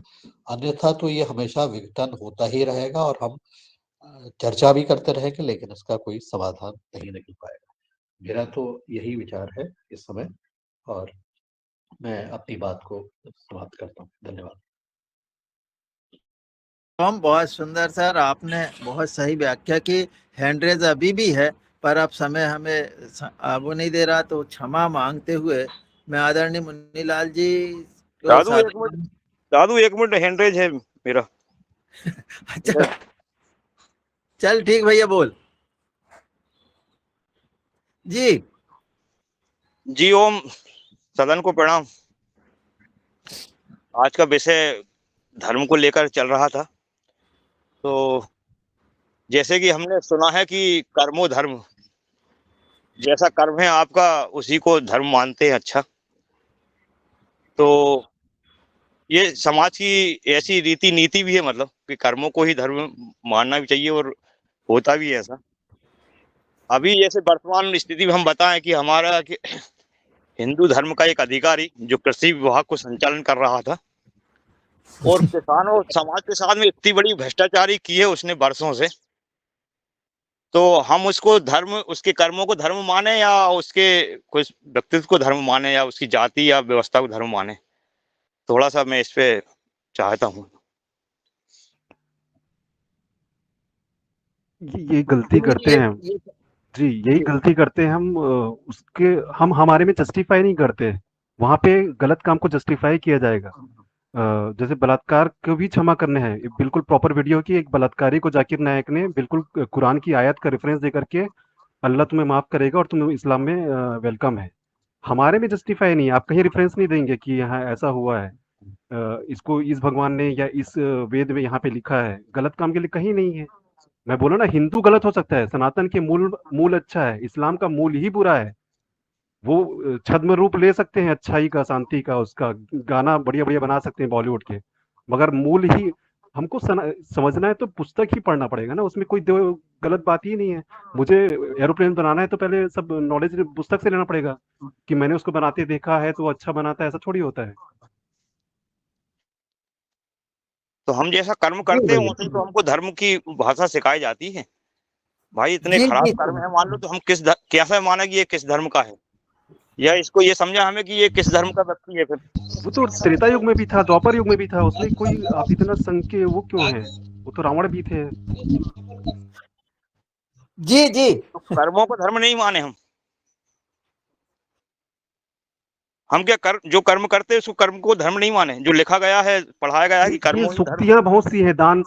[SPEAKER 13] अन्यथा तो ये हमेशा विघटन होता ही रहेगा और हम चर्चा भी करते रहेंगे, लेकिन इसका कोई समाधान नहीं निकल पाएगा। मेरा तो यही विचार है इस समय, और मैं अपनी बात को समाप्त करता हूँ। धन्यवाद।
[SPEAKER 6] हम बहुत सुंदर सर, आपने बहुत सही व्याख्या की। हैंड रेज अभी भी है, पर अब समय हमें वो नहीं दे रहा, तो क्षमा मांगते हुए मैं आदरणीय मुन्नीलाल जी को
[SPEAKER 14] दादू एक मिनट हैंड रेज है मेरा।
[SPEAKER 6] अच्छा चल ठीक भैया, बोल। जी
[SPEAKER 14] जी ओम, सदन को प्रणाम। आज का विषय धर्म को लेकर चल रहा था। तो जैसे कि हमने सुना है कि कर्मो धर्म, जैसा कर्म है आपका उसी को धर्म मानते हैं। अच्छा, तो ये समाज की ऐसी रीति नीति भी है, मतलब कि कर्मों को ही धर्म मानना भी चाहिए और होता भी है ऐसा। अभी जैसे वर्तमान स्थिति में हम बताएं कि हमारा कि हिंदू धर्म का एक अधिकारी जो कृषि विभाग को संचालन कर रहा था और किसानों और समाज के साथ में इतनी बड़ी भ्रष्टाचारी की है उसने वर्षों से, तो हम उसको धर्म, उसके कर्मों को धर्म माने या उसके कुछ व्यक्तित्व को धर्म माने या उसकी जाति या व्यवस्था को धर्म माने? थोड़ा सा मैं इस पे चाहता हूँ।
[SPEAKER 1] ये गलती करते हैं हम। जी, यही गलती करते हैं हम। उसके हम हमारे में जस्टिफाई नहीं करते। वहाँ पे गलत काम को जस्टिफाई किया जाएगा। जैसे बलात्कार को भी क्षमा करने हैं, ये बिल्कुल प्रॉपर वीडियो की एक बलात्कारी को जाकिर नायक ने बिल्कुल कुरान की आयत का रेफरेंस दे करके अल्लाह तुम्हें माफ करेगा और तुम्हें इस्लाम में वेलकम है। हमारे में जस्टिफाई नहीं है। आप कहीं रेफरेंस नहीं देंगे कि यहाँ ऐसा हुआ है, इसको इस भगवान ने या इस वेद में यहाँ पे लिखा है। गलत काम के लिए कहीं नहीं है। मैं बोला ना, हिंदू गलत हो सकता है, सनातन के मूल मूल अच्छा है, इस्लाम का मूल ही बुरा है। वो छद्म रूप ले सकते हैं अच्छाई का, शांति का, उसका गाना बढ़िया बढ़िया बना सकते हैं बॉलीवुड के, मगर मूल ही हमको समझना है तो पुस्तक ही पढ़ना पड़ेगा ना। उसमें कोई गलत बात ही नहीं है। मुझे एरोप्लेन बनाना है तो पहले सब नॉलेज पुस्तक से लेना पड़ेगा कि मैंने उसको बनाते देखा है तो वो अच्छा बनाता है, ऐसा थोड़ी होता है।
[SPEAKER 14] तो हम जैसा कर्म करते हैं वैसे ही तो हमको धर्म की भाषा सिखाई जाती है। भाई इतने
[SPEAKER 6] जी
[SPEAKER 14] खराब
[SPEAKER 6] जी
[SPEAKER 14] कर्म है, मान लो, तो हम कैसे माने कि ये किस धर्म का है, या इसको ये समझा हमें कि ये किस धर्म का व्यक्ति है फिर?
[SPEAKER 1] वो तो त्रेता युग में भी था, द्वापर युग में भी था, उसमें कोई आप इतना संग के वो क्यों है? वो तो रावण भी थे।
[SPEAKER 6] जी जी
[SPEAKER 14] तो कर्मों को धर्म नहीं माने हम क्या जो कर्म करते हैं उसको कर्म को धर्म नहीं माने? जो लिखा गया है, पढ़ाया गया है कि
[SPEAKER 1] ये
[SPEAKER 14] कर्मो ही धर्म।
[SPEAKER 1] सुक्तियां बहुत सी हैं, दान